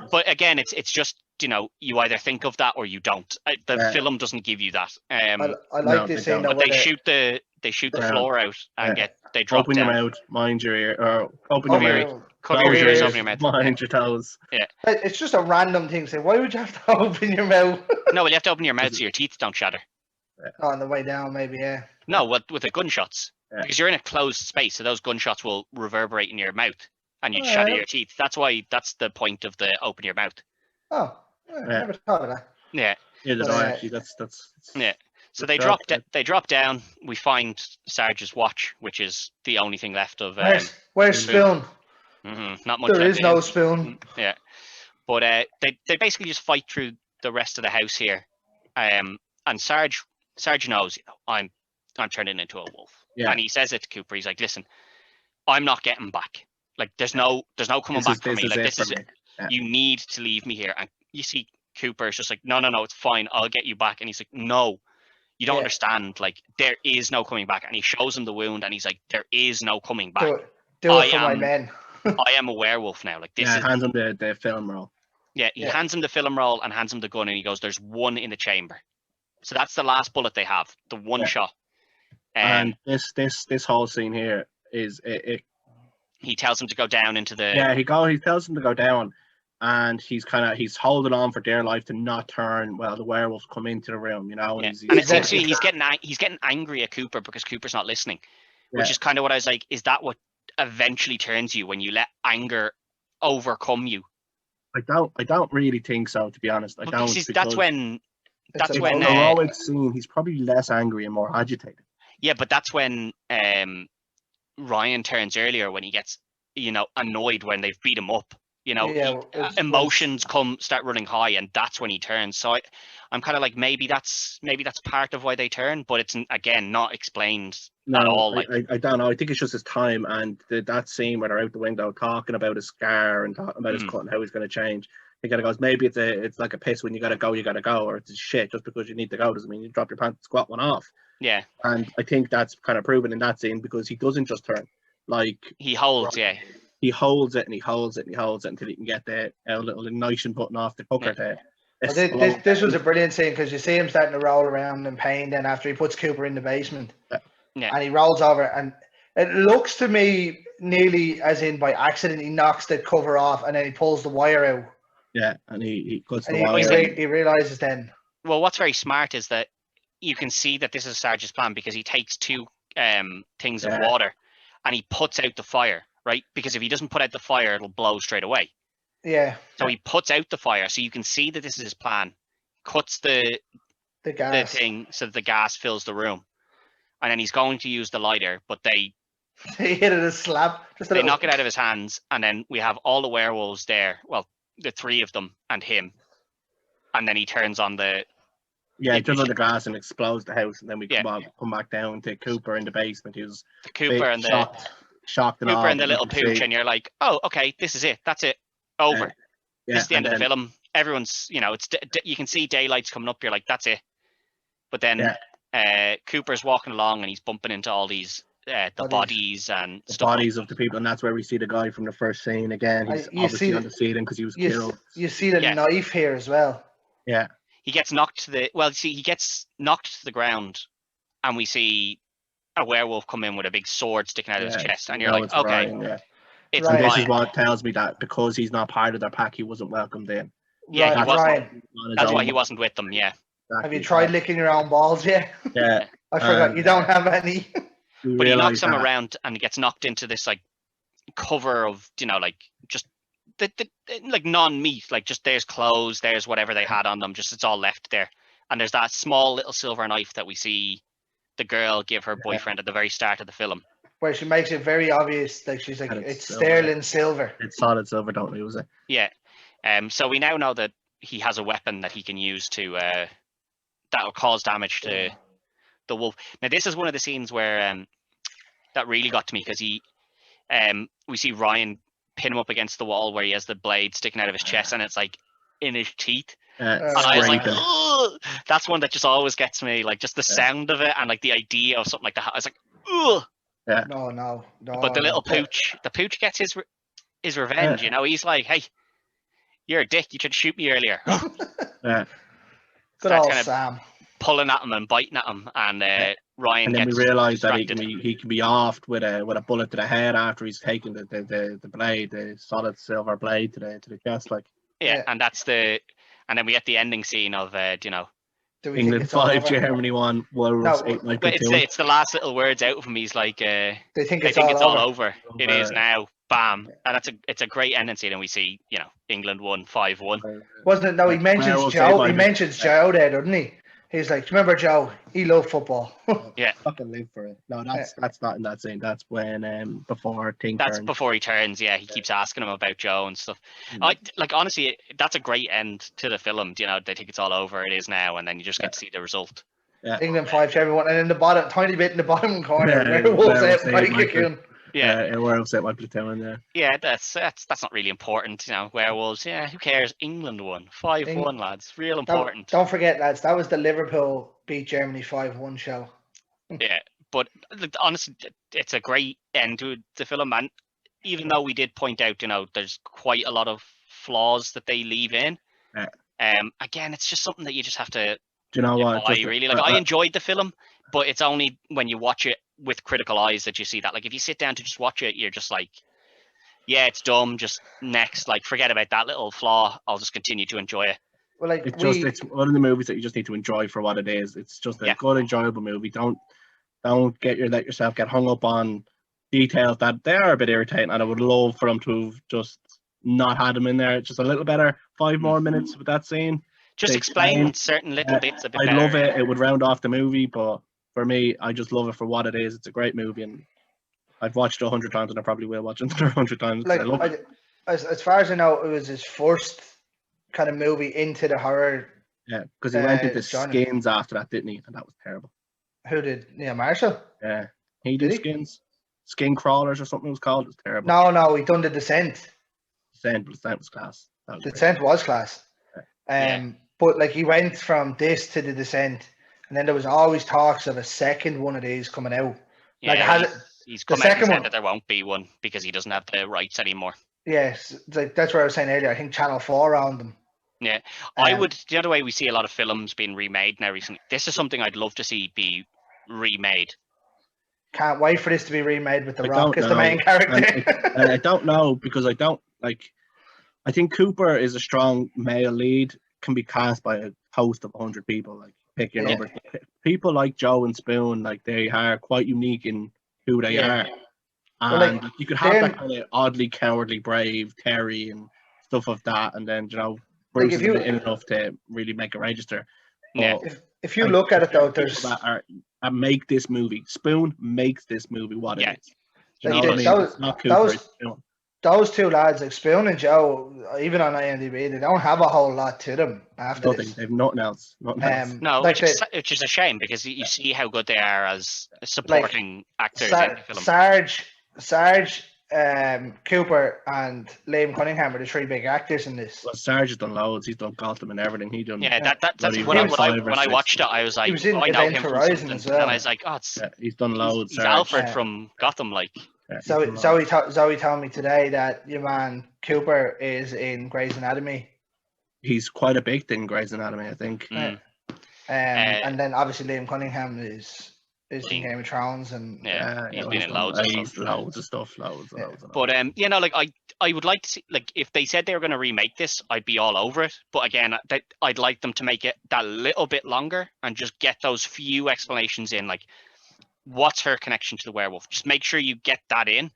But again, it's just, you either think of that or you don't. The film doesn't give you that. I like this scene. But they shoot the floor out and they drop open down. your mouth, mind your ear, or open your mouth. Cover your ears, open your mouth. Mind your toes. Yeah. It's just a random thing. Say, why would you have to open your mouth? No, well, you have to open your mouth so your teeth don't shatter. Oh, on the way down, maybe, yeah. No, with the gunshots. Yeah. Because you're in a closed space, so those gunshots will reverberate in your mouth and you'd shatter your teeth. That's the point of the open your mouth. Oh, I never thought of that. Yeah. Actually, that's yeah. So they drop down. We find Sarge's watch, which is the only thing left of. Where's Spoon? Not much. There is no Spoon. Yeah, but they basically just fight through the rest of the house here, and Sarge knows, I'm turning into a wolf, and he says it to Cooper. He's like, listen, I'm not getting back. Like, there's no coming back for me. Like, this is it. Yeah. You need to leave me here. And you see Cooper is just like, no, it's fine. I'll get you back. And he's like, no. You don't understand. Like, there is no coming back. And he shows him the wound, and he's like, there is no coming back. Do it for my men. I am a werewolf now. Like, this hands him the film roll. Yeah, he hands him the film roll and hands him the gun, and he goes, there's one in the chamber. So that's the last bullet they have, the one shot. And this whole scene here is it. He tells him to go down into the. Yeah, he tells him to go down, and he's holding on for dear life to not turn. Well, the werewolves come into the room, and essentially he's getting angry at Cooper because Cooper's not listening, which is kind of what I was like. Is that what eventually turns you when you let anger overcome you? I don't really think so, to be honest. I don't. That's when heroic scene. He's probably less angry and more agitated. Yeah, but that's when Ryan turns earlier, when he gets annoyed when they've beat him up. Emotions start running high, and that's when he turns. So I'm kind of like, maybe that's part of why they turn, but it's again not explained at all. I don't know. I think it's just his time, and that scene where they're out the window talking about his scar and talking about his cut and how he's going to change. He kind of goes, maybe it's like a piss. When you gotta go, or it's shit. Just because you need to go doesn't mean you drop your pants and squat one off. Yeah. And I think that's kind of proven in that scene, because he doesn't just turn. Like, he holds, he holds it and he holds it and he holds it until he can get the little ignition button off the cooker there. This was a brilliant scene, because you see him starting to roll around in pain then after he puts Cooper in the basement. And he rolls over, and it looks to me nearly as in by accident he knocks the cover off and then he pulls the wire out. Yeah, and he cuts the wire. He realizes then. Well, what's very smart is that you can see that this is Sarge's plan, because he takes two things of water and he puts out the fire, right? Because if he doesn't put out the fire, it'll blow straight away. Yeah. So he puts out the fire, so you can see that this is his plan. Cuts the thing so that the gas fills the room, and then he's going to use the lighter, but they hit it a slap. They knock it out of his hands, and then we have all the werewolves there. Well, the three of them and him, and then he turns on the. Yeah, he turns on the gas and explodes the house, and then we come back down to Cooper in the basement. He was Cooper and shocked and Cooper and the little pooch, and you're like, oh, okay, this is it. That's it. Over. This is the end of the film. Everyone's, it's you can see daylight's coming up. You're like, that's it. But then Cooper's walking along and he's bumping into all these bodies and stuff. Bodies of the people, and that's where we see the guy from the first scene again. He's obviously on the ceiling because he was killed. You see the knife here as well. Yeah. He gets knocked to he gets knocked to the ground, and we see a werewolf come in with a big sword sticking out of his chest, and you're like, okay, Ryan, it's Ryan. This is what tells me that because he's not part of their pack, he wasn't welcomed in. Yeah, he wasn't. That's why he wasn't with them. Yeah. Exactly. Have you tried licking your own balls yet? Yeah. I forgot you don't have any. But he knocks him around, and he gets knocked into this like cover of, you know, like just the like non-meat, like just there's clothes, there's whatever they had on them, just it's all left there. And there's that small little silver knife that we see the girl give her boyfriend at the very start of the film. Where she makes it very obvious, like she's like, And it's silver. sterling silver. It's solid silver, don't lose it. Yeah. So we now know that he has a weapon that he can use to that'll cause damage to the wolf. Now this is one of the scenes where that really got to me, because we see Ryan pin him up against the wall where he has the blade sticking out of his chest and it's like in his teeth. And I was like, ugh! That's one that just always gets me, like just the sound of it and like the idea of something like that. I was like, ugh. Yeah. No. But the little pooch, the pooch gets his revenge. You know, he's like, hey, you're a dick. You tried to shoot me earlier. Yeah. Good Starts old kind of Sam. pulling at him and biting at him, and Ryan And then we gets realise that he distracted. can be offed with a bullet to the head after he's taken the blade, the solid silver blade to the chest, like. Yeah, Yeah. and then we get the ending scene of you know, Do we think England it's all 5, over? Germany 1, Werewolves No, 8 might but be it's 2. it's the last little words out of him. He's like, They think they it's think all it's all over. over. It is now. Bam, and it's a great ending scene, and we see, you know, England won 5-1. Wasn't it? No, he mentions Werewolves Joe. 8 He might be- mentions Joe there, doesn't he? He's like, do you remember Joe? He loved football. Yeah, Fucking live for it. No, that's not in that scene. That's when before Ting that's turns. before he turns. Yeah, he keeps asking him about Joe and stuff. I like, honestly, that's a great end to the film. You know, they think it's all over. It is now, and then you just get to see the result. England 5 to everyone, and in the bottom, tiny bit in the bottom corner, Yeah, Werewolves Werewolves 8 might eight might kick be- in. Yeah, Werewolves 8 might be 2 in there. yeah, that's not really important. You know, Werewolves. Yeah, who cares? England won 5-1, lads. Real important. Don't forget, lads, that was the Liverpool beat Germany 5-1 show. Yeah, but honestly, it's a great end to the film, and even though we did point out, you know, there's quite a lot of flaws that they leave in. Again, it's just something that you just have to Do you know what? buy, really. Like, I enjoyed the film, but it's only when you watch it with critical eyes that you see that. Like, if you sit down to just watch it, you're just like, yeah, it's dumb. Just next, like, forget about that little flaw. I'll just continue to enjoy it. Well, like it's one of the movies that you just need to enjoy for what it is. It's just a good, enjoyable movie. Don't let yourself get hung up on details that they are a bit irritating, and I would love for them to have just not had them in there. Just a little better, 5 more minutes with that scene. Just They explain certain little bits a bit I'd better. love it. It would round off the movie, but for me, I just love it for what it is. It's a great movie, and I've watched it 100 times, and I probably will watch it another 100 times. like I love it. as far as I know, it was his first kind of movie into the horror. Yeah, because he went into genre. Skins after that, didn't he? And that was terrible. Who did Neil Marshall? Yeah, he did Did he? Skins. Skin Crawlers or something it was called. It was terrible. No, he done The Descent. Descent was class. That was The great. Descent was class. Yeah. But like he went from this to The Descent, and then there was always talks of a second one of these coming out. Yeah, Like, it has he's the come out and second said one- that there won't be one because he doesn't have the rights anymore. Yes, like that's what I was saying earlier. I think Channel 4 owned them. Yeah, I Um, would. The other way we see a lot of films being remade now recently. This is something I'd love to see be remade. Can't wait for this to be remade with The I Rock don't as the main know. character. And I don't know because I don't like. I think Cooper is a strong male lead, can be cast by a host of 100 people. Like pick your Yeah. numbers. People like Joe and Spoon, like they are quite unique in who they Yeah. are. Well, And like, you could have them- that kind of oddly cowardly, brave Terry and stuff of that, and then Bruce if is you- in enough to really make a register. Yeah. But if you look at it though, people there's that make this movie. Spoon makes this movie what Yeah. it is. You Like, know what I mean? those- It's not Cooper. those- It's Spoon. those two lads, like Spoon and Joe, even on IMDb, they don't have a whole lot to them after Nothing. this. They've nothing else. Nothing else. No, like which is a shame because you see how good they are as supporting actors in the film. Sarge, Cooper, and Liam Cunningham are the 3 big actors in this. Well, Sarge has done loads. He's done Gotham and everything. He done. Yeah, that's Bloody when I, five or when I six. watched it, I was like, He was in I know Event him from Horizon something, as well. and I was like, oh, it's Yeah, he's done loads. he's Sarge. Alfred Yeah. from Gotham, like. Yeah, he's So done loads. Zoe told me today that your man Cooper is in Grey's Anatomy, He's quite a big thing, Grey's Anatomy, I think. Mm. and then obviously Liam Cunningham is in Liam. Game of Thrones, and Yeah, he's you know, been in done loads of he's stuff. Loads of stuff. Loads. But you know, like I would like to see, like, if they said they were going to remake this, I'd be all over it. But again, I'd like them to make it that little bit longer and just get those few explanations in, like, what's her connection to the werewolf? Just make sure you get that in,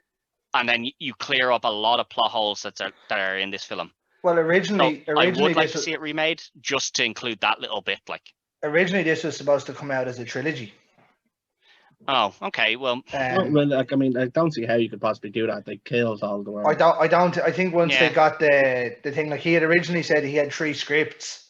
and then you clear up a lot of plot holes that are in this film. Well, So originally I would like this to was, see it remade, just to include that little bit. Like, originally this was supposed to come out as a trilogy. oh, okay, well, Well, like, I mean, I don't see how you could possibly do that. They killed all the world. I think once they Yeah. got the thing, like he had originally said he had 3 scripts.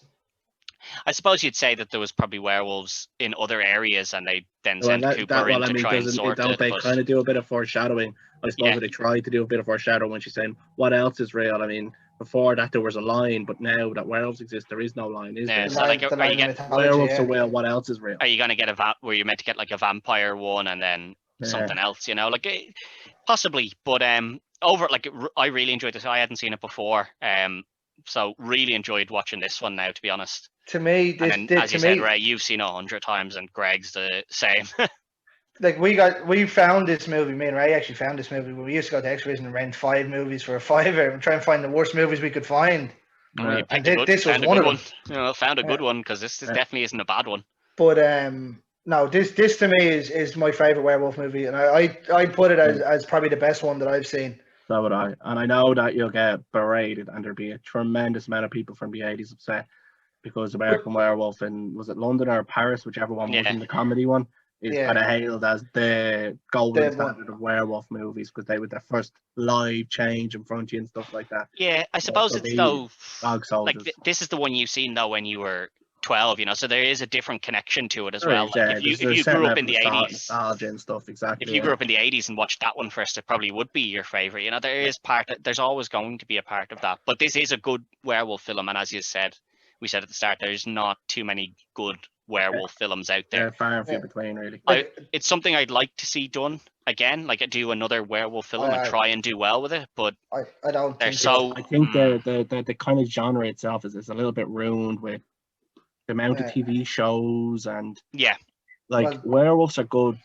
I suppose you'd say that there was probably werewolves in other areas, and they then Well, sent Cooper in to try and sort don't it. they But kind of do a bit of foreshadowing? I suppose Yeah. they tried to do a bit of foreshadowing when she's saying, what else is real? I mean, before that there was a line, but now that werewolves exist, there is no line, is Yeah, there? so like, The are line you of get mythology, Werewolves yeah. are real, what else is real? are you gonna get where you're meant to get like a vampire one and then something else? You know, like possibly. But I really enjoyed this. I hadn't seen it before. So really enjoyed watching this one now, to be honest. To me, And then, as you said, Ray, you've seen it 100 times, and Greg's the same. like we found this movie. Me and Ray actually found this movie. We used to go to Exhibition and rent 5 movies for a fiver and try and find the worst movies we could find. Oh, you And picked this was found a one good of one. You know, found a good one, because this definitely isn't a bad one. But no, this to me is my favorite werewolf movie, and I put it as probably the best one that I've seen. So would I. And I know that you'll get berated, and there'll be a tremendous amount of people from the 80s upset because American Werewolf in, was it London or Paris, whichever one was in the comedy one, is kind of hailed as the golden standard of werewolf movies, because they were their first live change in front of you and stuff like that. Yeah, I suppose it's though, dog soldiers. like this is the one you've seen though when you were 12, you know, so there is a different connection to it as There well. is, Like if you grew up in the 80s, nostalgia and stuff, exactly. if you grew up in the 80s and watched that one first, it probably would be your favorite. You know, there's always going to be a part of that. But this is a good werewolf film, and as you said, we said at the start, there's not too many good werewolf films out there. They're far and few between, really. It's something I'd like to see done again, like do another werewolf film and try and do well with it. But I don't think so. I think the kind of genre itself is a little bit ruined with the amount of TV shows, and werewolves are good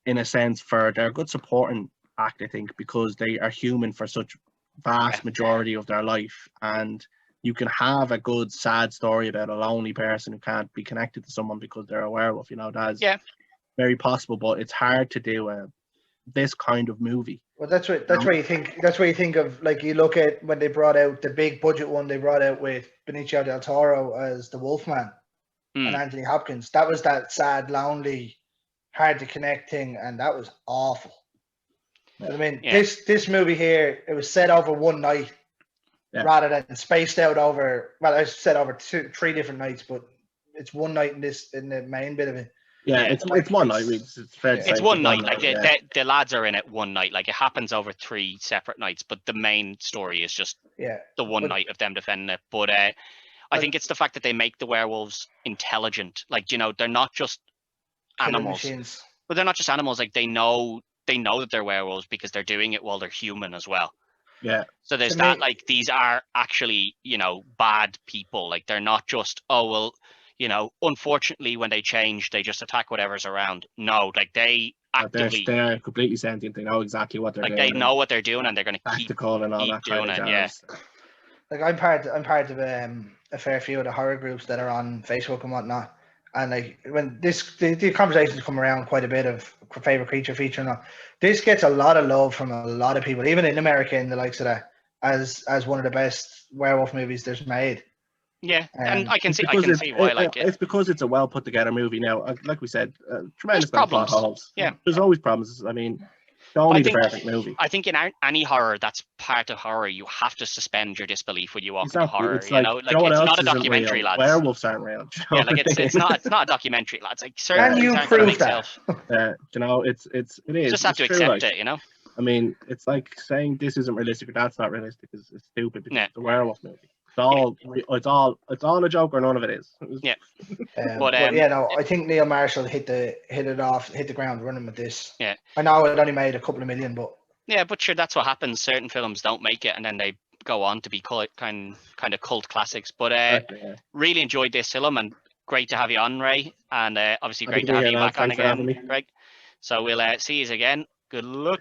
in a sense they're a good supporting act, I think, because they are human for such vast majority of their life, and you can have a good sad story about a lonely person who can't be connected to someone because they're a werewolf. You know, that's very possible, but it's hard to do this kind of movie. Well, that's where you think of, like, you look at when they brought out the big budget one they brought out with Benicio del Toro as the Wolfman and Anthony Hopkins. That was that sad, lonely, hard to connect thing, and that was awful. I mean, this movie here, it was set over one night rather than spaced out over. Well, I said over 3 different nights, but it's one night in the main bit of it. Yeah, it's one night. It's fair to say. It's one night. Like the lads are in it one night. Like it happens over 3 separate nights, but the main story is just the one night of them defending it. But I think it's the fact that they make the werewolves intelligent. Like, you know, they're not just animals. But they're not just animals. Like they know that they're werewolves because they're doing it while they're human as well. Yeah. So there's that. Like these are actually, you know, bad people. Like they're not just, oh well, you know, unfortunately, when they change, they just attack whatever's around. No, like they actively. They're completely sentient. They know exactly what they're doing. Like they know what they're doing, and they're going to keep and all that doing kind of it. Yeah. Like I'm part of a fair few of the horror groups that are on Facebook and whatnot, and like when the conversations come around quite a bit of favorite creature feature and all, this gets a lot of love from a lot of people, even in America, and the likes of that, as one of the best werewolf movies there's made. Yeah, and I can see why. It's because it's a well put together movie. Now, like we said, tremendous problems. Holes. Yeah, there's always problems. I mean, it's only the perfect movie. I think in any horror, that's part of horror. You have to suspend your disbelief when you walk into horror. It's like, you know, like it's not a documentary, real. lads. Werewolves aren't real. Yeah, like it's not a documentary, lads. Like certain things aren't going to make sense. You know, it is. You just have to accept it. You know. I mean, it's like saying this isn't realistic or that's not realistic. It's stupid because it's a werewolf movie. It's all a joke or none of it is. Yeah. But I think Neil Marshall hit the ground running with this. Yeah. I know it only made a couple of million, but sure, that's what happens. Certain films don't make it, and then they go on to be kind of cult classics. But really enjoyed this film, and great to have you on, Ray, and obviously great to have you back on again, Greg. So we'll see you again. Good luck.